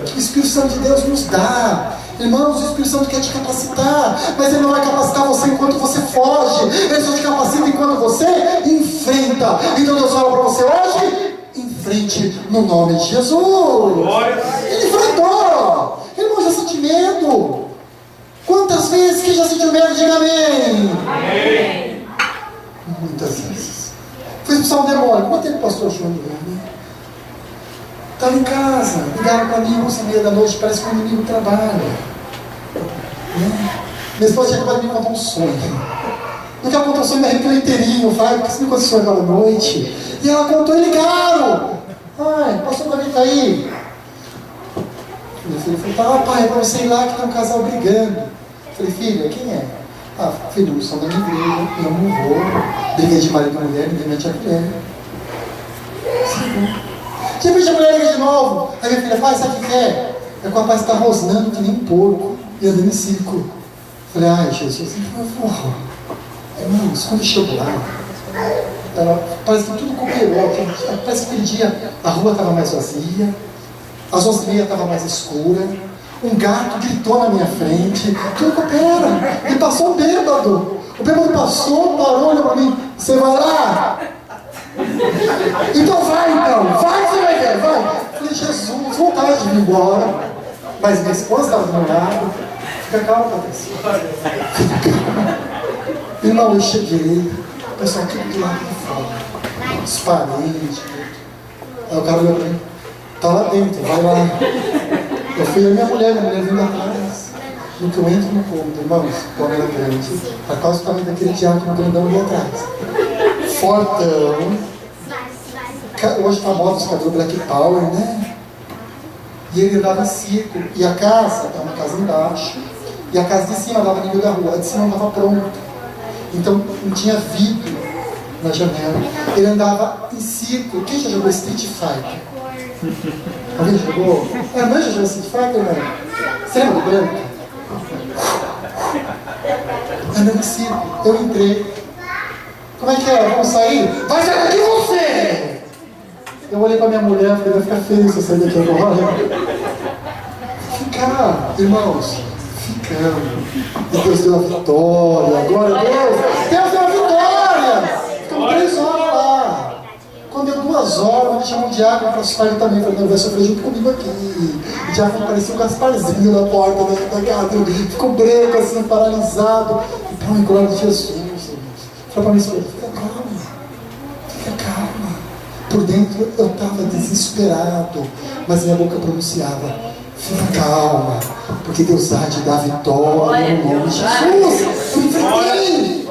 que o Espírito Santo de Deus nos dá. Irmãos, o Espírito Santo quer te capacitar, mas ele não vai capacitar você enquanto você foge. Ele só te capacita enquanto você enfrenta. Então Deus fala para você hoje: enfrente no nome de Jesus. Ele enfrentou. Irmão, já sentiu medo? Quantas vezes que já sentiu medo? Diga amém. Amém. Muitas vezes. Foi expulsar um demônio. Quanto tempo o pastor João? Estava em casa, ligaram para mim 11h30 da noite, parece que o inimigo trabalha. Minha esposa tinha acabado de me contar um sonho. No que ela contou o sonho, me arrepiou inteirinho. Eu falei: por que você me contou sonho aquela noite? E ela contou e ligaram. Ai, o pastor também está aí. Meu filho falou: pai, é para você ir lá que tem um casal brigando. Eu falei: filha, quem é? Filho, não são da minha igreja, eu não vou. Briguei de marido e mulher, ninguém mete a colher. Depois a mulher liga de novo. Aí minha filha fala: sabe o que é? É que o rapaz está rosnando que nem um porco e andando em círculo. Eu falei: ai, Jesus, irmãos, quando chegou lá, parece que tudo cooperou. Parece que aquele dia a rua estava mais vazia, às 11h30 estava mais escura, um gato gritou na minha frente, tudo coopera. E passou o bêbado. O bêbado passou, parou, olhou para mim: você vai lá? Então vai, você vai ver, vai. Eu falei: Jesus, vontade de ir embora. Mas minha esposa estava do meu lado. Fica calma, Patrícia. Irmão, eu cheguei, o pessoal tudo do lado de fora, os parentes. Aí o cara olhou para mim: tá lá dentro, vai lá. Eu fui a minha mulher vindo atrás. No que eu entro no cômodo, irmãos, o homem era grande, a causa do tamanho daquele diácono grandão ali atrás. Fortão. Hoje está moda os cabos Black Power, né? E ele andava em círculo. E a casa, era uma casa embaixo, e a casa de cima dava no meio da rua. A de cima não estava pronta. Então não tinha vidro na janela. Ele andava em círculo. Quem já jogou Street Fighter? Alguém jogou? A irmã já jogou Street Fighter, né? Você lembra do branco? Andando em círculo. Eu entrei. Como é que é? Vamos sair? Vai sair daqui você! Eu olhei para minha mulher e falei: vai ficar feio se eu sair daqui agora. Ficar, irmãos, ficando. E Deus deu a vitória. Glória a Deus! Deus deu a vitória! Ficamos 3 horas lá. Quando deu 2 horas, me chamou o diácono para assistir ele também. Falei: não, vai sofrer junto comigo aqui. O diácono parecia um Gasparzinho na porta da casa. Ficou branco assim, paralisado. Então, em glória de Jesus. Falei para minha esposa: fica calma. Fica calma. Por dentro eu estava desesperado, mas minha boca pronunciava: fica calma, porque Deus há de dar vitória no nome de Jesus. Eu enfrentei.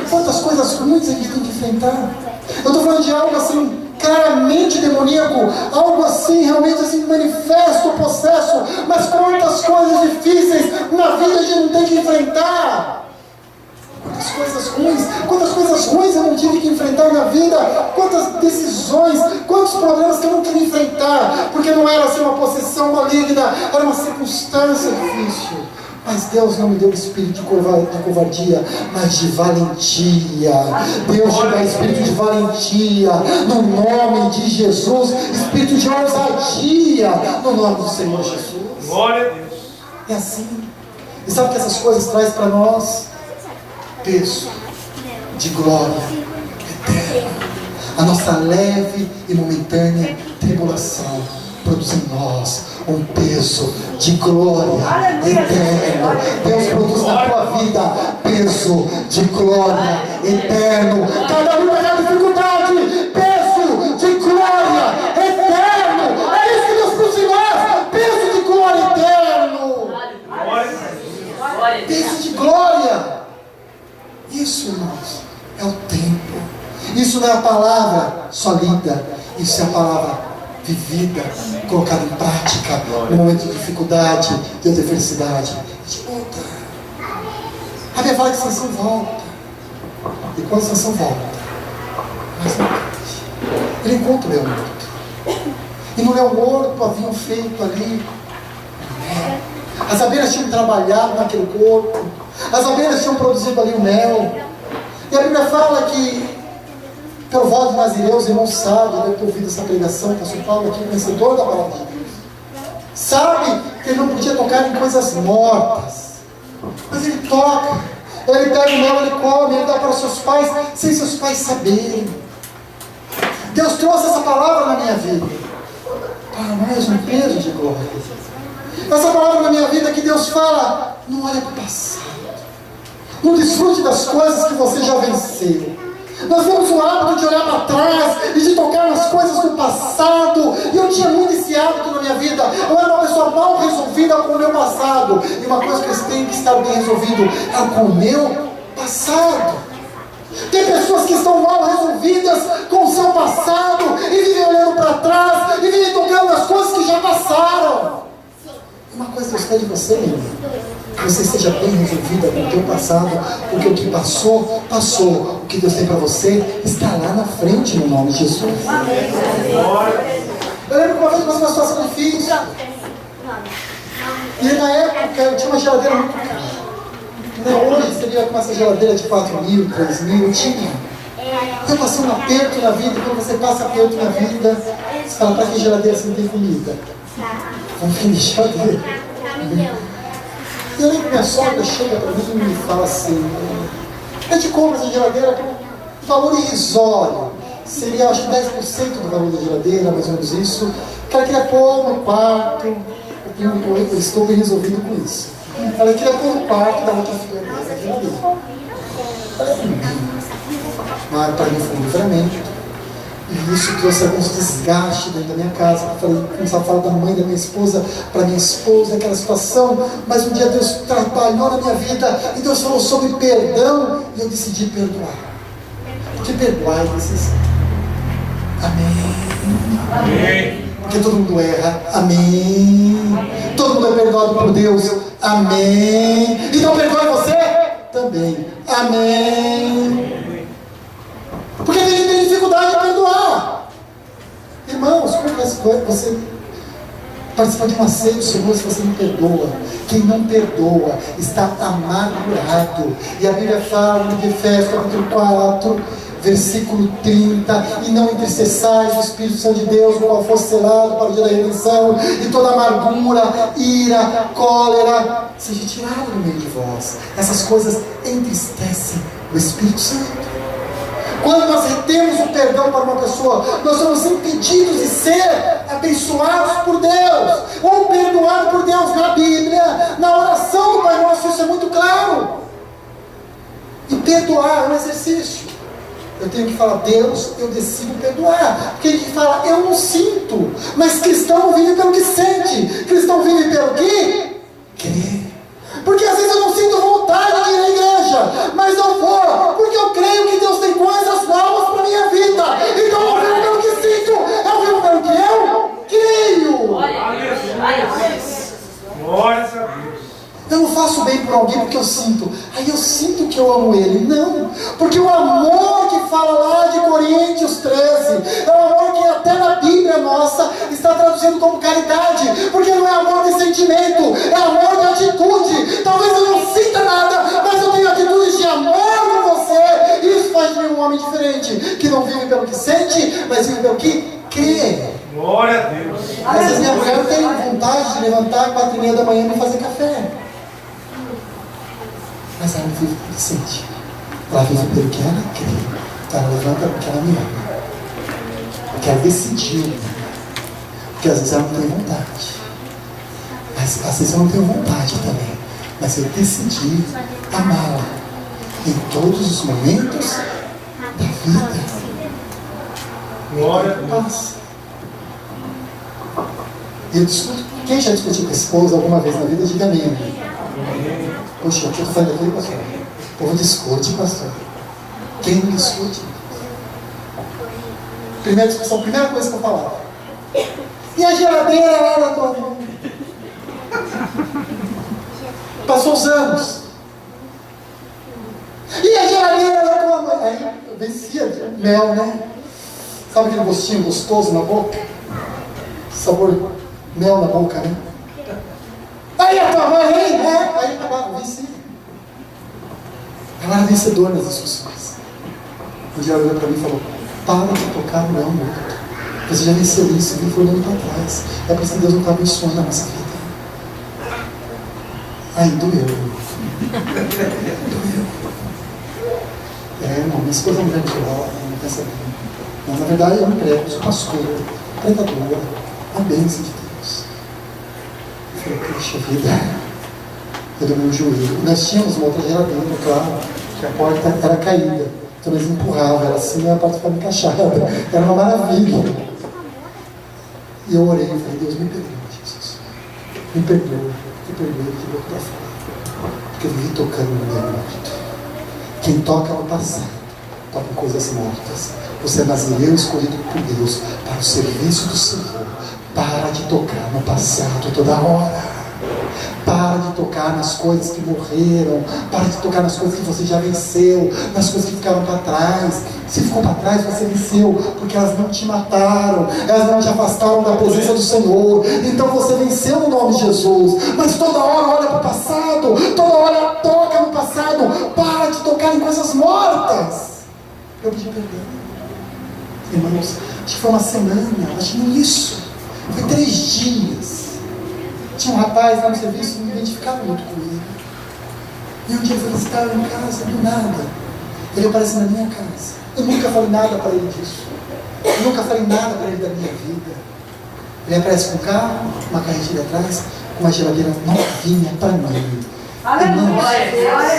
Quantas coisas ruins a gente tem que enfrentar. Eu estou falando de algo assim, claramente demoníaco, algo assim, realmente assim, manifesto, possesso, mas quantas coisas difíceis na vida a gente não tem que enfrentar. Quantas coisas ruins eu não tive que enfrentar na vida, quantas decisões, quantos problemas que eu não queria enfrentar, porque não era assim uma possessão maligna, era uma circunstância difícil. Mas Deus não me deu espírito de covardia, mas de valentia. Deus te dá espírito de valentia, no nome de Jesus. Espírito de ousadia, no nome do Senhor Jesus. Glória a Deus. É assim. E sabe o que essas coisas trazem para nós? Peso de glória eterna. A nossa leve e momentânea tribulação produz em nós um peso de glória eterno. Deus produz na tua vida peso de glória eterno. Cada um na dificuldade, peso de glória eterno. É isso que Deus produz em nós, peso de glória eterno. Peso de glória. Isso, irmãos, é o tempo. Isso não é a palavra só lida, isso é a palavra vivida, colocada em prática no momento de dificuldade, de adversidade. A gente volta. A Bíblia fala que Sansão volta. E quando Sansão volta, mais uma vez, ele encontra o leão morto. E no leão morto haviam feito ali mel. As abelhas tinham trabalhado naquele corpo. As abelhas tinham produzido ali o mel. E a Bíblia fala que, pelo voto de Nazireus, irmão sábio, deve ter ouvido essa pregação, o pastor Paulo aqui, conhecedor da palavra de Deus, sabe que ele não podia tocar em coisas mortas, mas ele toca, ele pega o mel, ele come, ele dá para os seus pais, sem seus pais saberem. Deus trouxe essa palavra na minha vida, para nós um peso de glória. Essa palavra na minha vida que Deus fala, não olha para o passado, não desfrute das coisas que você já venceu. Nós temos o hábito de olhar para trás e de tocar nas coisas do passado. E eu tinha muito esse hábito na minha vida. Eu era uma pessoa mal resolvida com o meu passado. E uma coisa que eles têm que estar bem resolvido é com o meu passado. Tem pessoas que estão mal resolvidas com o seu passado e vivem olhando para trás e vivem tocando nas coisas que já passaram. Uma coisa que eu espero de você, meu irmão, que você esteja bem resolvida com o teu passado, porque o que passou, passou. O que Deus tem para você está lá na frente, no nome de Jesus. Eu lembro que uma vez eu passei uma situação difícil. E na época eu tinha uma geladeira muito cara. Hoje seria com essa geladeira de 4 mil, 3 mil, tinha. Eu passei um aperto na vida, e quando você passa aperto na vida, você fala, para que geladeira você não tem comida? Vamos ter geladeira. Eu lembro que minha sogra chega para mim e me fala assim, a gente compra essa geladeira por um valor irrisório, seria acho que 10% do valor da geladeira, mais ou menos isso, que ela queria pôr no quarto, eu estou bem resolvido com isso, ela queria pôr no quarto da outra filha dela, a geladeira. Mas para mim foi um livramento. E isso trouxe alguns desgastes dentro da minha casa. Eu falei, começava a falar da mãe da minha esposa para minha esposa, aquela situação. Mas um dia Deus trabalhou na minha vida e Deus falou sobre perdão e eu decidi perdoar. Porque perdoar é necessário. Amém. Amém. Porque todo mundo erra. Amém. Todo mundo é perdoado por Deus. Amém. Então perdoe você também. Amém. Porque tem dificuldade de perdoar. Irmãos, como você participa de uma ceia do Senhor se você não perdoa? Quem não perdoa está amargurado. E a Bíblia fala no Efésios capítulo 4, versículo 30, e não entristeçais o Espírito Santo de Deus, o qual fosse selado para o dia da redenção, e toda amargura, ira, cólera seja tirado do meio de vós. Essas coisas entristecem o Espírito Santo. Quando nós retemos o perdão para uma pessoa, nós somos impedidos de ser abençoados por Deus, ou perdoados por Deus. Na Bíblia, na oração do Pai Nosso, isso é muito claro. E perdoar é um exercício. Eu tenho que falar, Deus, eu decido perdoar. Porque ele fala, eu não sinto. Mas cristão não vive pelo que sente. Cristão vive pelo que crê. Porque às vezes eu não sinto vontade de ir à igreja, mas eu vou, porque eu creio que Deus tem coisas novas para a minha vida. Então eu vivo pelo que sinto, eu vivo pelo que eu creio. Glória a Deus. Eu não faço bem por alguém porque eu sinto. Aí eu sinto que eu amo ele. Não, porque o amor que fala lá de Coríntios 13 é um amor que até na Bíblia nossa está traduzindo como caridade, porque não é amor de sentimento, é amor de atitude. Talvez eu não sinta nada, mas eu tenho atitudes de amor por você, e isso faz de mim um homem diferente, que não vive pelo que sente, mas vive pelo que crê. Glória a Deus. Às vezes minha mulher tem vontade de levantar 4h30 da manhã e fazer café, mas ela não vive pelo que sente, ela vive pelo que ela crê. Então ela levanta porque ela me ama, porque ela decidiu, porque às vezes ela não tem vontade, mas às vezes eu não tenho vontade também, mas eu decidi amá-la em todos os momentos da vida. Glória a Deus. Paz. Eu discuto. Quem já discutiu com a esposa alguma vez na vida, diga amém. Poxa, o que eu estou falando aqui, pastor? O povo discute, pastor. Quem não discute? Primeira discussão, primeira coisa que eu falava. E a geladeira lá na tua mão? Passou os anos. E a geladeira lá na tua mão? Aí eu vencia de mel, né? Sabe aquele gostinho gostoso na boca? Sabor mel na boca, né? Aí a tua mãe, hein? Aí acabava, venci. Ela era vencedora nas discussões. Um dia ela olhou para mim e falou: para de tocar no mel morto. Você já venceu isso, viu? Foi olhando para trás. É por isso que Deus não está abençoando a nossa vida. Aí doeu. Doeu. Não, minha esposa não vem de lá, não pensa bem. Mas na verdade eu não prego, sou pastor, pregador, a bênção de Deus. Eu falei: puxa vida, eu dei meu joelho. Nós tínhamos uma outra geladeira, claro, que a porta era caída, então nós empurravam ela assim e a porta ficava encaixada. Era uma maravilha. E eu orei e falei: Deus, me perdoe, Jesus, me perdoe que botou para fora, porque eu vivi tocando no meu morto. Quem toca no passado toca em coisas mortas. Você é nazireu escolhido por Deus para o serviço do Senhor. Para de tocar no passado toda hora. Para de tocar nas coisas que morreram. Para de tocar nas coisas que você já venceu, nas coisas que ficaram para trás. Se ficou para trás, você venceu, porque elas não te mataram, elas não te afastaram da presença do Senhor. Então você venceu no nome de Jesus. Mas toda hora olha para o passado, toda hora toca no passado. Para de tocar em coisas mortas. Eu pedi perdão. Irmãos, acho que foi uma semana, acho que nem isso. Foi 3 dias. Tinha um rapaz lá no serviço, me identificava muito comigo. E um dia ele foi visitar em casa, do nada. Ele aparece na minha casa. Eu nunca falei nada para ele disso. Eu nunca falei nada para ele da minha vida. Ele aparece com um carro, uma carretilha atrás, com uma geladeira novinha para mim. Irmãos,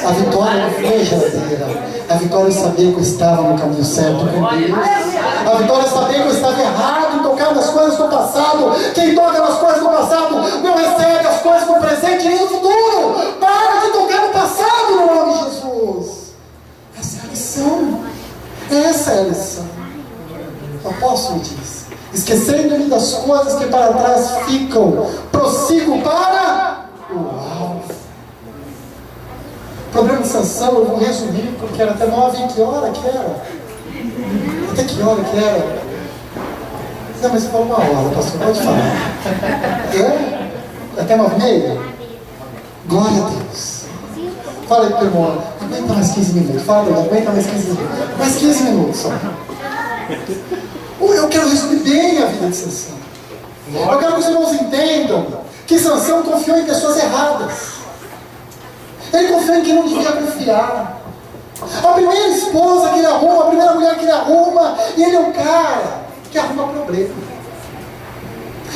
a vitória não foi a geladeira. A vitória é saber que eu estava no caminho certo com Deus. A vitória é saber que eu estava errado em tocar nas coisas do passado. Quem toca nas coisas do passado não recebe as coisas do presente nem do futuro. Para de tocar no passado no nome de Jesus. Essa é a lição. Essa é a lição. O apóstolo diz: esquecendo-me das coisas que para trás ficam, prossigo para o alvo. O problema de Sansão, eu vou resumir, porque era até 9, que hora que era? Até que hora que era? Não, mas você falou 1 hora, pastor, pode falar. É? Até 9h30? Glória a Deus. Fala aí pro teu irmão, aguenta mais 15 minutos. Fala, aguenta mais 15 minutos. Mais 15 minutos só. Eu quero resumir bem a vida de Sansão. Eu quero que os irmãos entendam que Sansão confiou em pessoas erradas. Ele confiou em quem não devia confiar. A primeira esposa que ele arruma, a primeira mulher que ele arruma, e ele é um cara que arruma problema.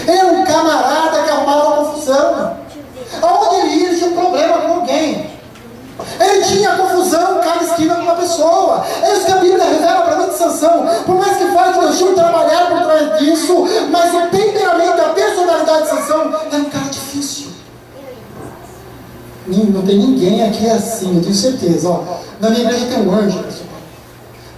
Ele é um camarada que arrumava confusão. Aonde ele ia, ele tinha um problema com alguém. Ele tinha confusão em cada esquina com uma pessoa. É isso que a Bíblia revela para mim de Sansão. Por mais que fale que Deus tinha trabalhar por trás disso, mas o temperamento, a personalidade de Sansão era um cara difícil. Não tem ninguém aqui assim, eu tenho certeza. Ó, na minha igreja tem um anjo, pessoal.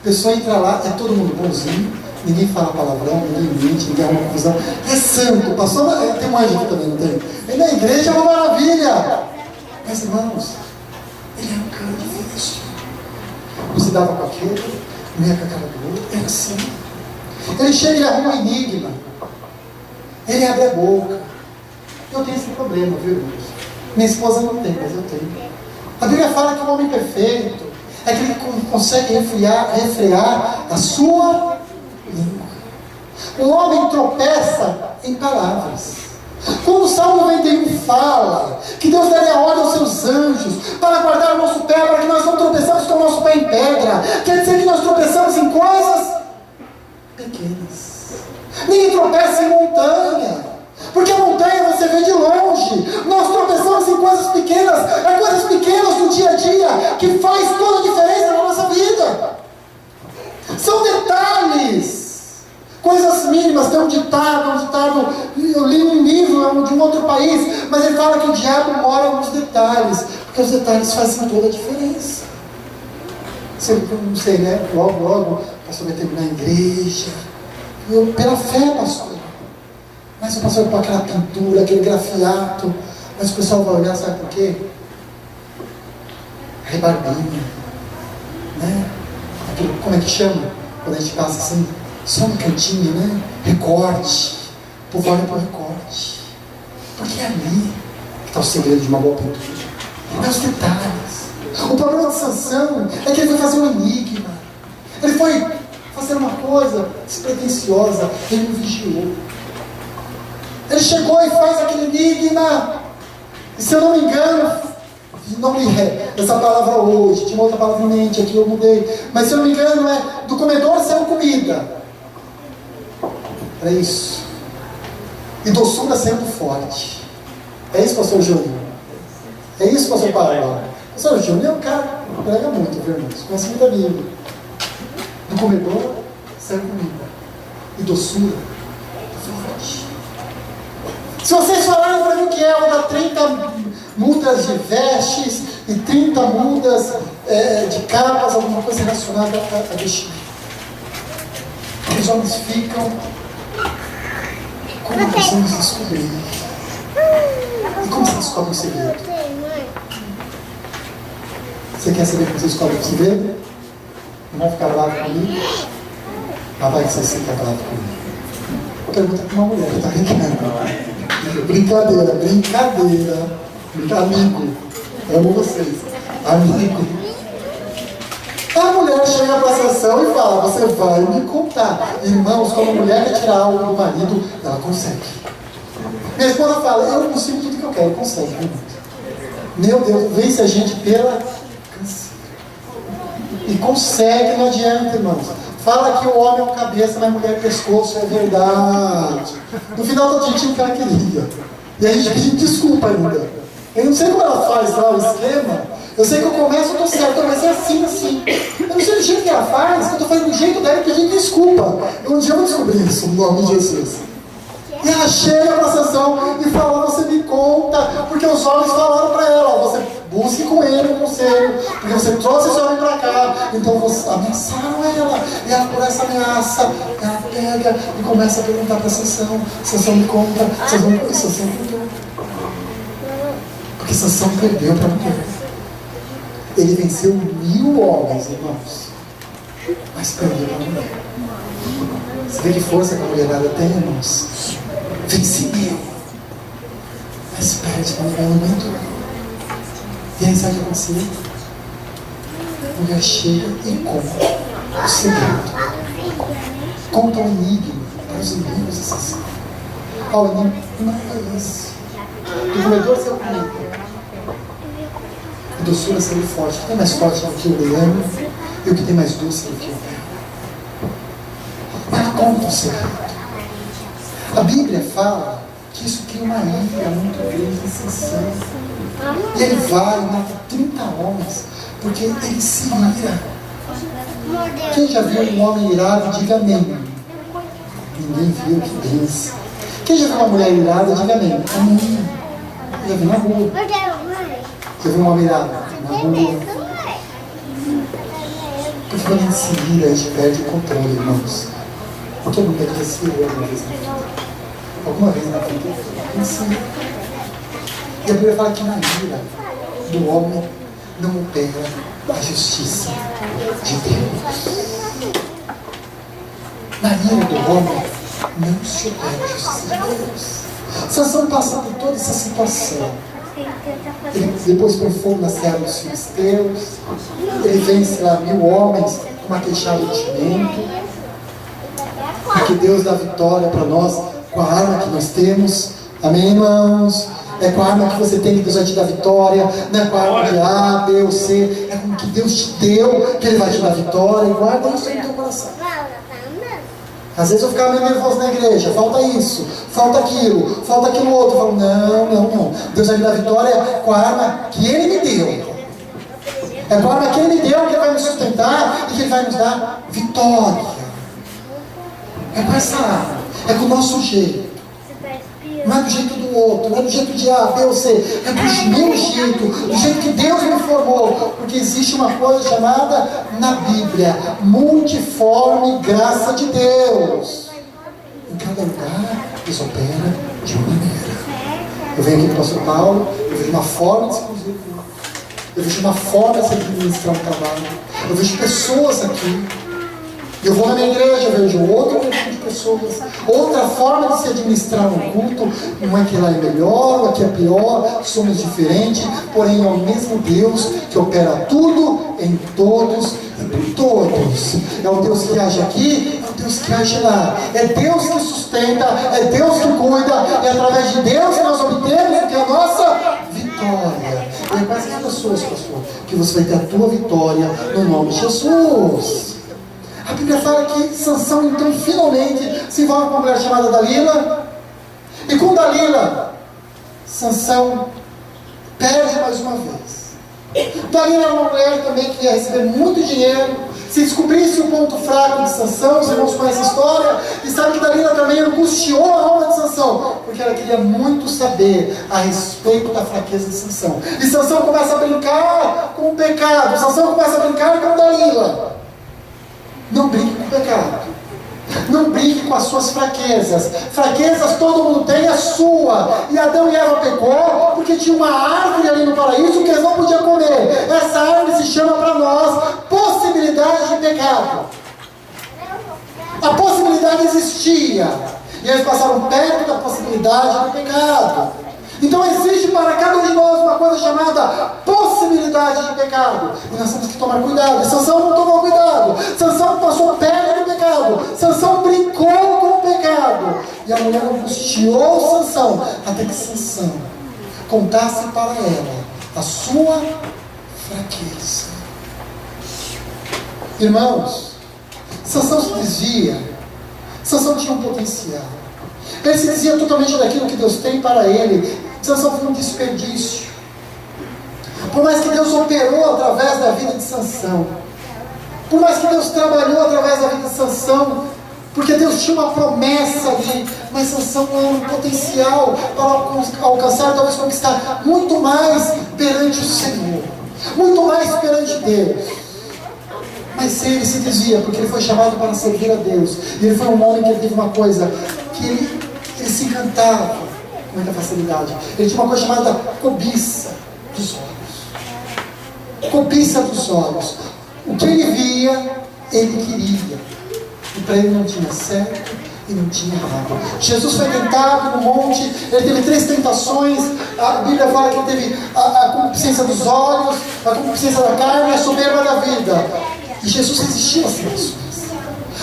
A pessoa entra lá, é todo mundo bonzinho, ninguém fala palavrão, ninguém mente, ninguém arruma confusão. É santo, passou, tem um anjo aqui também, não tem? E na igreja é uma maravilha. Mas irmãos, não se dava com aquele, não ia com a cara do outro, é assim. Ele chega e arruma um enigma. Ele abre a boca. Eu tenho esse problema, viu, irmãos? Minha esposa não tem, mas eu tenho. A Bíblia fala que o homem perfeito é aquele que consegue refrear a sua língua. O homem tropeça em palavras. Quando o Salmo 91 fala que Deus daria ordem aos seus anjos para guardar o nosso pé, para que nós não tropeçamos com o nosso pé em pedra, quer dizer que nós tropeçamos em coisas pequenas. Ninguém tropeça em montanha, porque a montanha você vê de longe. Nós tropeçamos em coisas pequenas, é coisas pequenas do dia a dia que faz toda a diferença na nossa vida. São detalhes, coisas mínimas. Tem um ditado, eu li num livro de um outro país, mas ele fala que o diabo mora nos detalhes, porque os detalhes fazem toda a diferença. Não sei, né? Logo, o pastor vai terminar a igreja. Pela fé, pastor. Mas o pastor põe aquela pintura, aquele grafiato, mas o pessoal vai olhar, sabe por quê? Rebarbinha, né? Aquilo, como é que chama? Quando a gente passa assim, só no cantinho, né? Recorte. O povo olha para o recorte. Porque é ali que está o segredo de uma boa pintura. É os detalhes. O problema de Sansão é que ele foi fazer um enigma. Ele foi fazer uma coisa despretensiosa. Ele não vigiou. Ele chegou e faz aquele enigma. E se eu não me engano, não li essa palavra hoje, tinha uma outra palavra em mente aqui, eu mudei. Mas se eu não me engano, é do comedor saiu comida. Era isso. E doçura sendo forte. É isso, pastor Júnior? É isso, pastor Paulo? Pastor Júnior é um cara que prega muito, viu, irmãos? Conhece muito a Bíblia. Do comedor saiu comida. E doçura forte. Se vocês falarem para mim que é, eu vou dar 30 mudas de vestes e 30 mudas de capas, alguma coisa relacionada a vestimenta. Os homens ficam como nós vamos descobrir. E como você descobre o segredo? Você quer saber como você descobre o segredo? Não vão ficar bravo comigo? Mas vai que você fica bravo comigo. Pergunta para uma mulher, tá brincando? Brincadeira. Amigo, amo vocês. Amigo. A mulher chega para a sessão e fala: você vai me contar. Irmãos, quando a mulher quer tirar algo do marido, ela consegue. Minha esposa fala: eu consigo tudo que eu quero. Consegue, irmãos. Meu Deus, vence a gente pela canseira. E consegue, não adianta, irmãos. Fala que o homem é um cabeça, mas a mulher é pescoço, é verdade. No final do dia, o que ela queria. E aí a gente pediu desculpa ainda. Eu não sei como ela faz lá o esquema. Eu sei que eu começo, eu tô certo, mas é assim. Eu não sei do jeito que ela faz, que eu tô fazendo do jeito dela e pedindo desculpa. Um dia eu vou descobrir isso, no nome de Jesus. E ela chega pra sessão e fala: você me conta, porque os homens falaram pra ela: você busque com ele um conselho, porque você trouxe esse homem pra cá. Então você ameaçaram ela. E ela, por essa ameaça, ela pega e começa a perguntar pra sessão: Sansão me conta, Sansão contou. Porque Sansão perdeu pra mulher. Ele venceu 1000 homens, irmãos, mas perdeu pra mulher. Você vê que força que a mulherada tem, irmãos? Vence 1000, mas perde pra mulher muito. E aí sabe o que aconteceu? A mulher chega e conta o segredo. Conta o enigma para os inimigos de Sansão. O enigma não é esse. Do comedor saiu comida. A doçura saiu forte. O que tem mais forte do que o leão e o que tem mais doce do que o mel. Ela conta o segredo. A Bíblia fala que isso cria uma ira muito grande em Sansão. E ele vai e mata 30 homens, porque ele se ira. Quem já viu um homem irado, diga amém. Ninguém viu, que benção. Quem já viu uma mulher irada, diga amém. Amém. Já viu na rua. Já viu um homem irado? Na rua. Porque quando a gente se ira, a gente perde o controle, irmãos. Todo mundo aqui já se irou alguma vez na vida. Alguma vez na vida. A gente se ira. E a Bíblia fala que na ira do homem não opera da justiça de Deus. Na linha do homem não se opera a justiça de Deus. Sansão passa por toda essa situação. Ele depois põe fogo na serra dos filisteus. Ele vence lá 1000 homens com uma queixada de cimento. Porque Deus dá vitória para nós com a arma que nós temos. Amém, irmãos? É com a arma que você tem que Deus vai te dar vitória. Não é com a arma de A, B ou C. É com o que Deus te deu que Ele vai te dar vitória. E guarda isso no teu coração. Às vezes eu ficava meio nervoso na igreja. Falta isso, falta aquilo outro. Eu falo, não. Deus vai me dar vitória com a arma que Ele me deu. É com a arma que Ele me deu que Ele vai me sustentar e que Ele vai nos dar vitória. É com essa arma. É com o nosso jeito. Não é do jeito do outro, não é do jeito de A, B ou C, é do meu jeito, do jeito que Deus me formou. Porque existe uma coisa chamada na Bíblia, multiforme graça de Deus. Em cada lugar, Deus opera de uma maneira. Eu venho aqui para o pastor Paulo, eu vejo uma forma de se conduzir, eu vejo uma forma de se administrar um trabalho, eu vejo pessoas aqui. Eu vou na minha igreja, vejo outro grupo de pessoas, outra forma de se administrar um culto. Não é que lá é melhor, ou aqui é pior, somos diferentes, porém é o mesmo Deus que opera tudo em todos e por todos. É o Deus que age aqui, é o Deus que age lá. É Deus que sustenta, é Deus que cuida, é através de Deus que nós obtemos o que é a nossa vitória. E é com essas pessoas, pastor, que você vai ter a tua vitória no nome de Jesus. A Bíblia fala que Sansão então finalmente se envolve com uma mulher chamada Dalila. E com Dalila, Sansão perde mais uma vez. Dalila era uma mulher também que ia receber muito dinheiro. Se descobrisse o ponto fraco de Sansão, os irmãos conhecem a história, e sabe que Dalila também angustiou a alma de Sansão, porque ela queria muito saber a respeito da fraqueza de Sansão. E Sansão começa a brincar com o pecado. Sansão começa a brincar com Dalila. Não brinque com o pecado. Não brinque com as suas fraquezas. Fraquezas todo mundo tem, a sua. E Adão e Eva pecou porque tinha uma árvore ali no paraíso que eles não podiam comer. Essa árvore se chama para nós possibilidade de pecado. A possibilidade existia. E eles passaram perto da possibilidade do pecado. Então existe para cada um de nós uma coisa chamada possibilidade de pecado. E nós temos que tomar cuidado. E Sansão não tomou cuidado. Sansão passou perto do pecado. Sansão brincou com o pecado. E a mulher angustiou Sansão, até que Sansão contasse para ela a sua fraqueza. Irmãos, Sansão se desvia. Sansão tinha um potencial. Ele se dizia totalmente daquilo que Deus tem para ele. Sansão foi um desperdício. Por mais que Deus operou através da vida de Sansão, por mais que Deus trabalhou através da vida de Sansão, porque Deus tinha uma promessa ali, mas Sansão não era um potencial para alcançar, talvez conquistar muito mais perante o Senhor, muito mais perante Deus. Mas ele se desvia, porque ele foi chamado para servir a Deus. E ele foi um homem que ele teve uma coisa, que ele se encantava com muita facilidade. Ele tinha uma coisa chamada cobiça dos olhos. Cobiça dos olhos. O que ele via, ele queria. E para ele não tinha certo e não tinha errado. Jesus foi tentado no monte, ele teve 3 tentações. A Bíblia fala que ele teve a concupiscência dos olhos, a concupiscência da carne e a soberba da vida. E Jesus resistiu às tentações.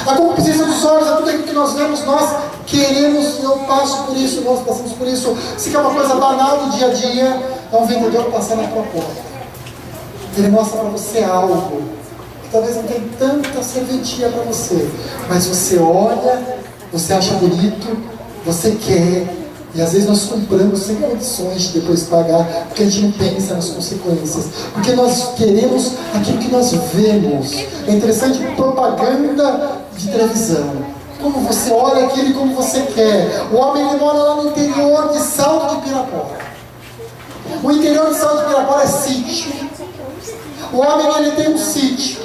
A concupiscência dos olhos é tudo aquilo que nós vemos, nós queremos, eu passo por isso, nós passamos por isso. Se é uma coisa banal do dia a dia, é um vendedor passar na tua porta. Ele mostra para você algo que talvez não tenha tanta serventia para você, mas você olha, você acha bonito, você quer, e às vezes nós compramos sem condições de depois pagar, porque a gente não pensa nas consequências, porque nós queremos aquilo que nós vemos. É interessante, propaganda de televisão, como você olha aquilo e como você quer. O homem ele mora lá no interior de Salto de Pirapora. O interior de Salto de Pirapora é sítio. O homem ele tem um sítio,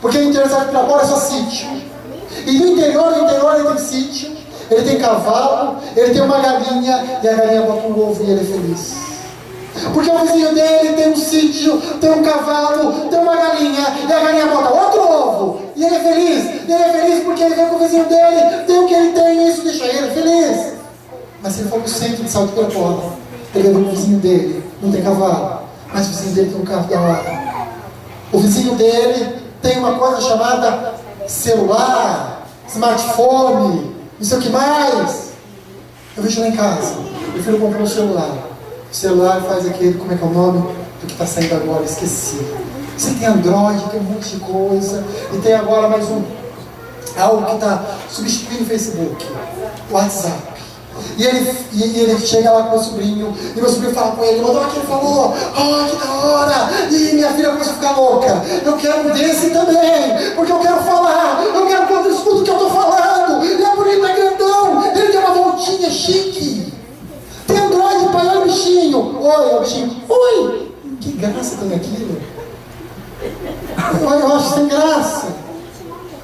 porque o interior de Salto de Pirapora é só sítio. E no interior ele tem sítio, ele tem cavalo, ele tem uma galinha, e a galinha bota um ovo e ele é feliz. Porque o vizinho dele tem um sítio, tem um cavalo, tem uma galinha, e a galinha bota outro ovo. E ele é feliz. E ele é feliz porque ele vê que o vizinho dele tem o que ele tem, e isso deixa ele feliz. Mas se ele for para o centro de Salto pela porta, ele vê que o vizinho dele não tem cavalo, mas o vizinho dele tem um carro da hora. O vizinho dele tem uma coisa chamada celular, smartphone, não sei o que mais. Eu vejo lá em casa, meu filho comprou um celular. O celular faz aquele, como é que é o nome do que está saindo agora? Esqueci. Você tem Android, tem um monte de coisa. E tem agora mais algo que está substituindo o Facebook, o WhatsApp. E ele chega lá com o meu sobrinho, e meu sobrinho fala com ele, mandou aqui, ele falou, que da hora, e minha filha começa a ficar louca, eu quero um desse também, porque eu quero falar, eu quero que eu escuto o que eu estou falando, ele é bonito, é grandão, ele tem uma voltinha chique, tem Android, pai, olha o bichinho, oi, é o bichinho, oi, que graça tem aquilo, eu acho sem graça,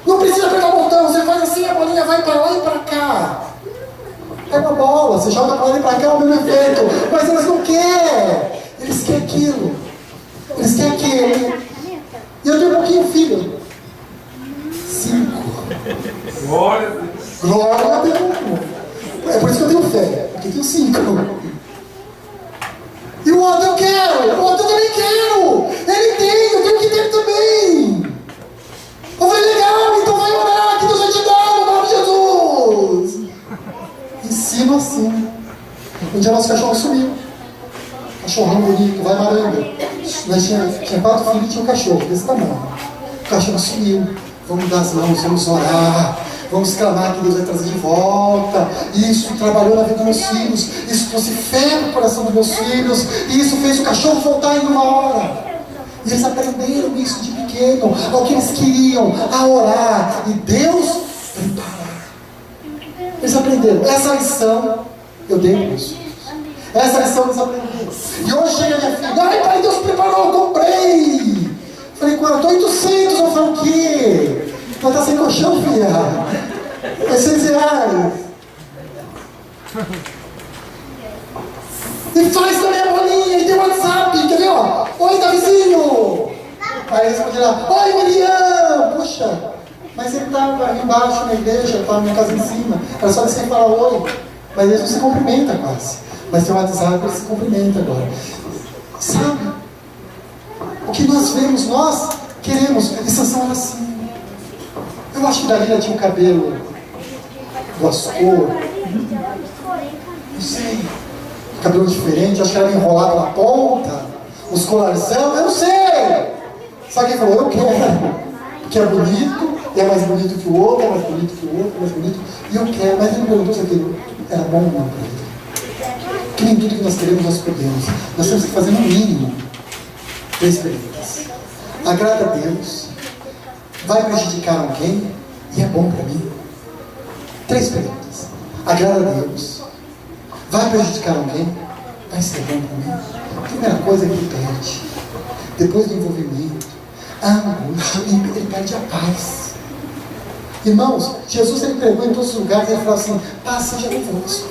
não precisa apertar o botão, você faz assim, a bolinha vai para lá e para cá. Pega uma bola, você joga para lá e para cá, é o mesmo efeito. Mas eles não querem. Eles querem aquilo. Eles querem aquilo. E eu tenho um pouquinho filho. 5. Glória a Deus. Glória a Deus. É por isso que eu tenho fé. Porque eu tenho 5. E o outro eu quero. O outro eu também quero. Ele tem, eu tenho que ter também. Eu falei, legal, então vai orar. Que Deus vai te dar no nome de Jesus. Ensino assim. Um dia nosso cachorro sumiu. Cachorrão bonito, vai maranga. Nós tinha 4 filhos e tinha um cachorro desse tamanho. O cachorro sumiu. Vamos dar as mãos, vamos orar. Vamos clamar que Deus vai trazer de volta. Isso trabalhou na vida dos meus filhos. Isso trouxe fé no coração dos meus filhos. E isso fez o cachorro voltar em uma hora. E eles aprenderam isso de pequeno. Ao que eles queriam, a orar. E Deus preparou. Eles aprenderam. Essa lição eu dei para os filhos. Essa lição eles aprenderam. E hoje chega a minha filha. Ai, pai, Deus preparou, eu comprei. Falei, quanto? 800. Eu falei, o quê? Vai estar sem colchão, filha. É 6 reais. E faz também a bolinha. E tem WhatsApp. Quer ver, ó? Oi, Davizinho. Aí eles podem lá. Oi, Miriam. Puxa. Mas ele estava embaixo na igreja, estava na minha casa em cima. Era só descer e falar oi. Mas eles não se cumprimentam quase. Mas tem o WhatsApp, eles se cumprimentam agora. Sabe? O que nós vemos, nós queremos. E Sansão era assim. Eu acho que Dalila tinha o cabelo duas cores. Não sei. Cabelo diferente, acho que era enrolado na ponta. Os colarzão, eu não sei. Sabe quem falou? Eu quero. Porque é bonito. E é mais bonito que o outro, é mais bonito que o outro, é mais bonito. E eu quero, mas ele me perguntou se aquilo era bom ou não para ele. Que nem tudo que nós queremos, nós podemos. Nós temos que fazer no mínimo 3 perguntas. Agrada a Deus? Vai prejudicar alguém? E é bom para mim? 3 perguntas. Agrada a Deus? Vai prejudicar alguém? Vai ser bom para mim? A primeira coisa é que ele perde. Depois do envolvimento, a angústia, ele perde a paz. Irmãos, Jesus ele pregou em todos os lugares, ele falou assim, paz seja convosco.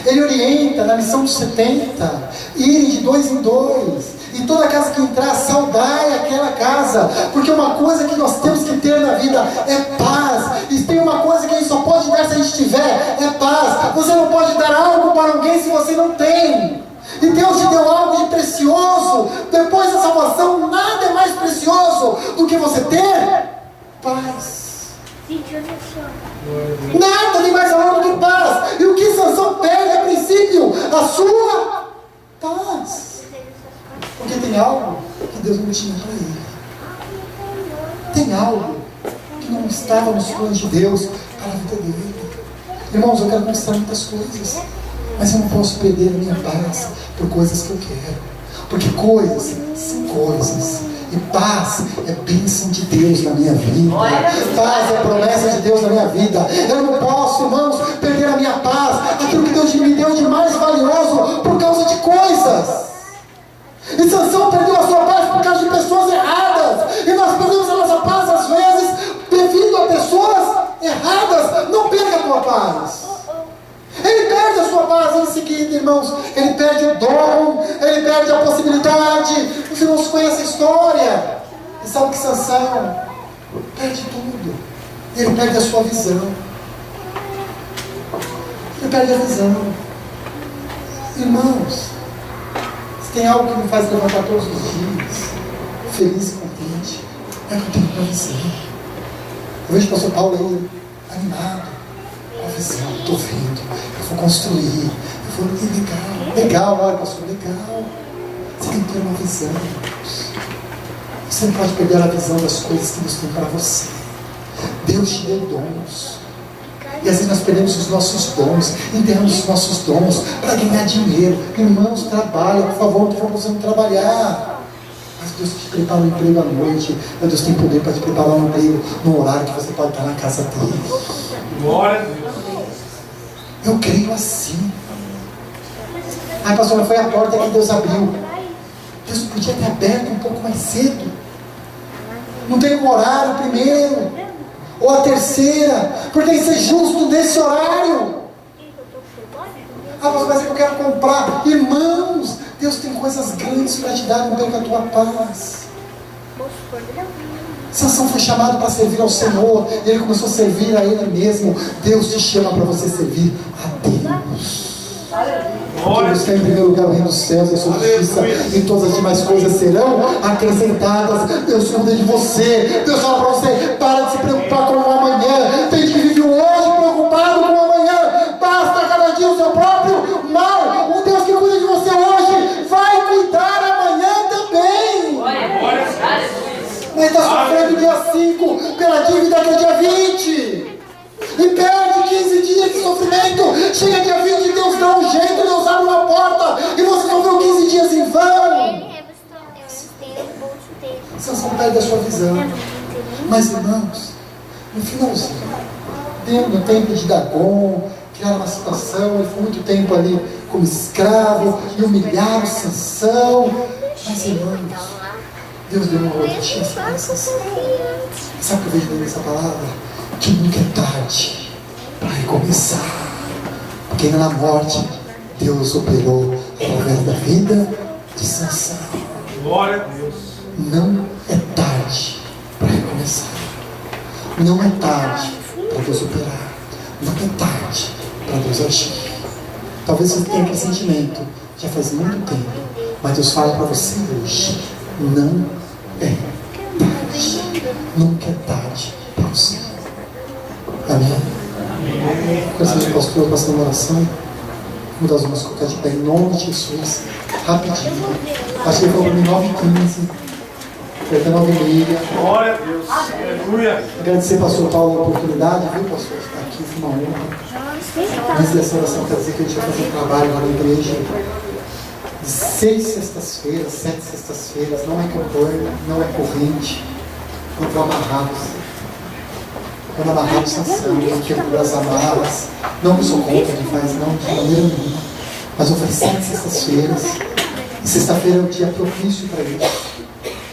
Ele orienta na missão dos 70, irem de 2 em 2, e toda casa que entrar, saudai aquela casa, porque uma coisa que nós temos que ter na vida é paz, e tem uma coisa que a gente só pode dar se a gente tiver, é paz. Você não pode dar algo para alguém se você não tem. E Deus te deu algo de precioso. Depois da salvação, nada é mais precioso do que você ter paz. Nada tem mais valor do que paz. E o que Sansão perde a princípio? A sua paz. Porque tem algo que Deus não tinha para ele. Tem algo que não estava nos planos de Deus para a vida dele. Irmãos, eu quero conquistar muitas coisas, mas eu não posso perder a minha paz por coisas que eu quero. Porque coisas são coisas. E paz é bênção de Deus na minha vida. Paz é promessa de Deus na minha vida. Eu não posso, irmãos, perder a minha paz, aquilo que Deus me deu de mais valioso, por causa de coisas. E Sansão perdeu a sua paz por causa de pessoas erradas. E nós perdemos a nossa paz às vezes devido a pessoas erradas. Não perca a tua paz. Ele perde a sua sua paz em seguida, irmãos. Ele perde o dom, ele perde a possibilidade. Os irmãos conhecem a história. E sabe que Sansão perde tudo. Ele perde a sua visão. Ele perde a visão. Irmãos, se tem algo que me faz levantar todos os dias, feliz e contente, é que eu tenho uma visão. Eu vejo o pastor Paulo aí, animado, com a visão, estou vendo, eu vou construir, eu vou, legal, olha pastor, legal. Você tem que ter uma visão, irmãos. Você não pode perder a visão das coisas que Deus tem para você. Deus te deu dons. E às vezes nós perdemos os nossos dons, enterramos os nossos dons para ganhar dinheiro. Irmãos, trabalha, por favor, não estou falando trabalhar. Mas Deus te prepara um emprego à noite. Deus tem poder para te preparar um emprego no horário que você pode estar na casa dele. Glória a Deus. Eu creio assim. Ai, pastor, mas foi a porta que Deus abriu. Deus podia ter aberto um pouco mais cedo. Não tem um horário primeiro, ou a terceira, porque tem que ser justo nesse horário. Ah, mas eu quero comprar. Irmãos, Deus tem coisas grandes para te dar, não perca a tua paz. Sansão foi chamado para servir ao Senhor, e ele começou a servir a ele mesmo. Deus te chama para você servir a Deus. Porque buscar em primeiro lugar o reino dos céus e a sua justiça, e todas as demais coisas serão acrescentadas. Deus cuida de você. Deus fala para você: para de se preocupar com o amanhã. Tem que viver hoje preocupado com o amanhã. Basta cada dia o seu próprio mal. O Deus que cuida de você hoje vai cuidar amanhã também. Mas está sofrendo dia 5 pela dívida que é dia 20. E perde 15 dias de sofrimento. Chega dia 20, Deus dá um jeito, Deus abre uma porta, e você sofreu 15 dias em vão. Sansão perde a sua visão. Mas irmãos, no finalzinho, no tempo de Dagon, criaram uma situação, ele ficou muito tempo ali como escravo, e humilharam Sansão. Mas irmãos, Deus deu uma outra chance para Sansão. Sabe o que eu vejo nessa palavra? Que nunca é tarde para recomeçar, porque na morte Deus operou através da vida de Sansão. Glória a Deus. Não é tarde para recomeçar. Não é tarde para Deus operar. Não é tarde para Deus agir. Talvez você tenha aquele sentimento já faz muito tempo, mas Deus fala para você hoje: não é tarde. Nunca é tarde para o Senhor. Amém? Conhecemos o pastor passando oração. Uma das vamos colocar de pé em nome de Jesus. Rapidinho. Acho que ele falou para mim 9h15. Foi até 9h30. Glória a Deus. Aleluia. Agradecer, pastor Paulo, a oportunidade, viu, pastor? Estar aqui, foi uma honra. Antes dessa oração, quer dizer que a gente vai fazer um trabalho lá na igreja. De 6 sextas-feiras, 7 sextas-feiras. Não é campanha, não é corrente. Não vou amarrados. Quando amarramos Sansão, não quebrar as amarras. Não que eu sou contra quem faz, não, de maneira nenhuma. Mas eu faço 7 sextas-feiras. E sexta-feira é o dia propício para isso.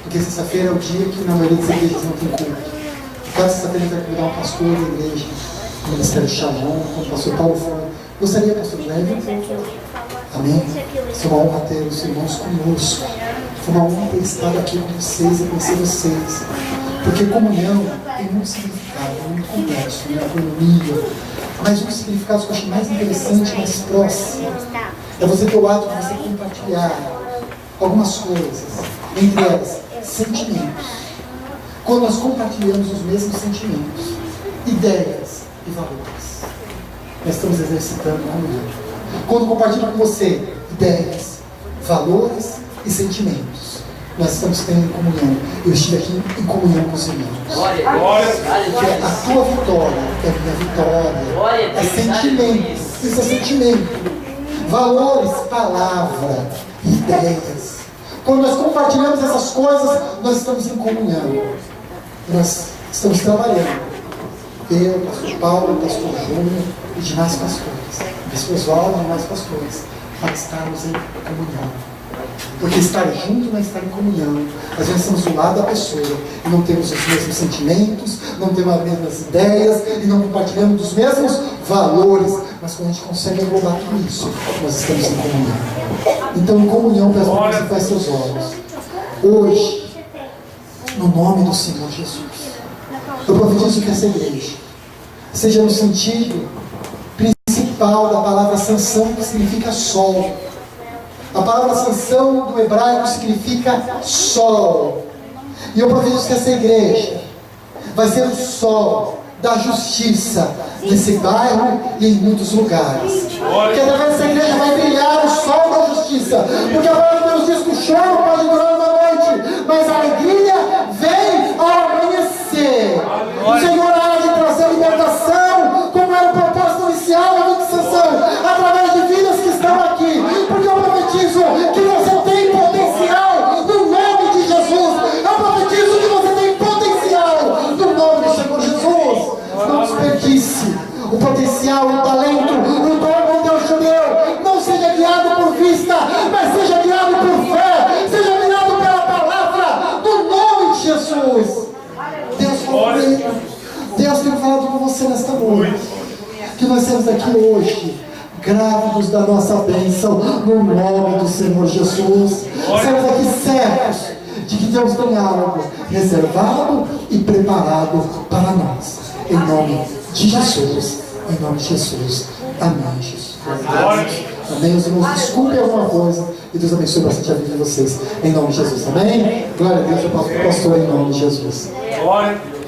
Porque sexta-feira é o dia que na maioria das igrejas não tem culto. Cada sexta-feira a gente vai convidar um pastor da igreja, do Ministério Shalom, como o pastor Paulo foi. Gostaria, pastor, leve um pouco. Amém? Foi uma honra ter os irmãos conosco. Foi uma honra ter estado aqui com vocês e conhecer vocês. Porque comunhão tem muito significado, é muito complexo, né? Economia. Mas um dos significados que eu acho mais interessante, mais próximo, é você ter o hábito de você compartilhar algumas coisas, entre elas, sentimentos. Quando nós compartilhamos os mesmos sentimentos, ideias e valores, nós estamos exercitando a comunhão. Quando compartilho com você ideias, valores e sentimentos, nós estamos tendo em comunhão. Eu estive aqui em comunhão com os irmãos. Glória. Porque a tua vitória é a minha vitória. É sentimento. Isso é sentimento. Valores, palavra, ideias. Quando nós compartilhamos essas coisas, nós estamos em comunhão. Nós estamos trabalhando. Eu, pastor Paulo, pastor Júnior e demais pastores. Pessoas valem demais pastores. Para estarmos em comunhão. Porque estar junto não é estar em comunhão. Às vezes estamos do lado da pessoa e não temos os mesmos sentimentos, não temos as mesmas ideias e não compartilhamos dos mesmos valores, mas quando a gente consegue englobar tudo isso, nós estamos em comunhão. Então, em comunhão, peço para você feche seus olhos. Hoje, no nome do Senhor Jesus, eu profetizo que essa igreja seja no sentido principal da palavra sanção, que significa sol. A palavra sanção do hebraico significa sol. E eu profetizo que essa igreja vai ser o sol da justiça nesse bairro e em muitos lugares. Que através dessa igreja vai brilhar o sol da justiça. Porque a palavra de Deus diz que o choro pode durar uma noite, mas a alegria vem ao amanhecer. O Senhor há de trazer libertação, como era o propósito inicial da fixação, através de vidas que estão aqui. Porque eu profetizo que você tem potencial no nome de Jesus. Eu profetizo que você tem potencial no nome do Senhor Jesus. Não desperdice o potencial, o talento, o dom que Deus te deu. Não seja guiado por vista, mas seja guiado por fé. Seja guiado pela palavra, no nome de Jesus. Deus falou comigo. Deus tem falado com você nesta noite. Que nós temos aqui hoje, grávidos da nossa bênção, no nome do Senhor Jesus. Estamos aqui certos de que Deus tem algo reservado e preparado para nós. Em nome de Jesus. Em nome de Jesus. Amém, Jesus. Amém. Os irmãos, desculpem alguma coisa e Deus abençoe bastante a vida de vocês. Em nome de Jesus. Amém. Glória a Deus. Eu passo para o pastor em nome de Jesus. Glória a Deus.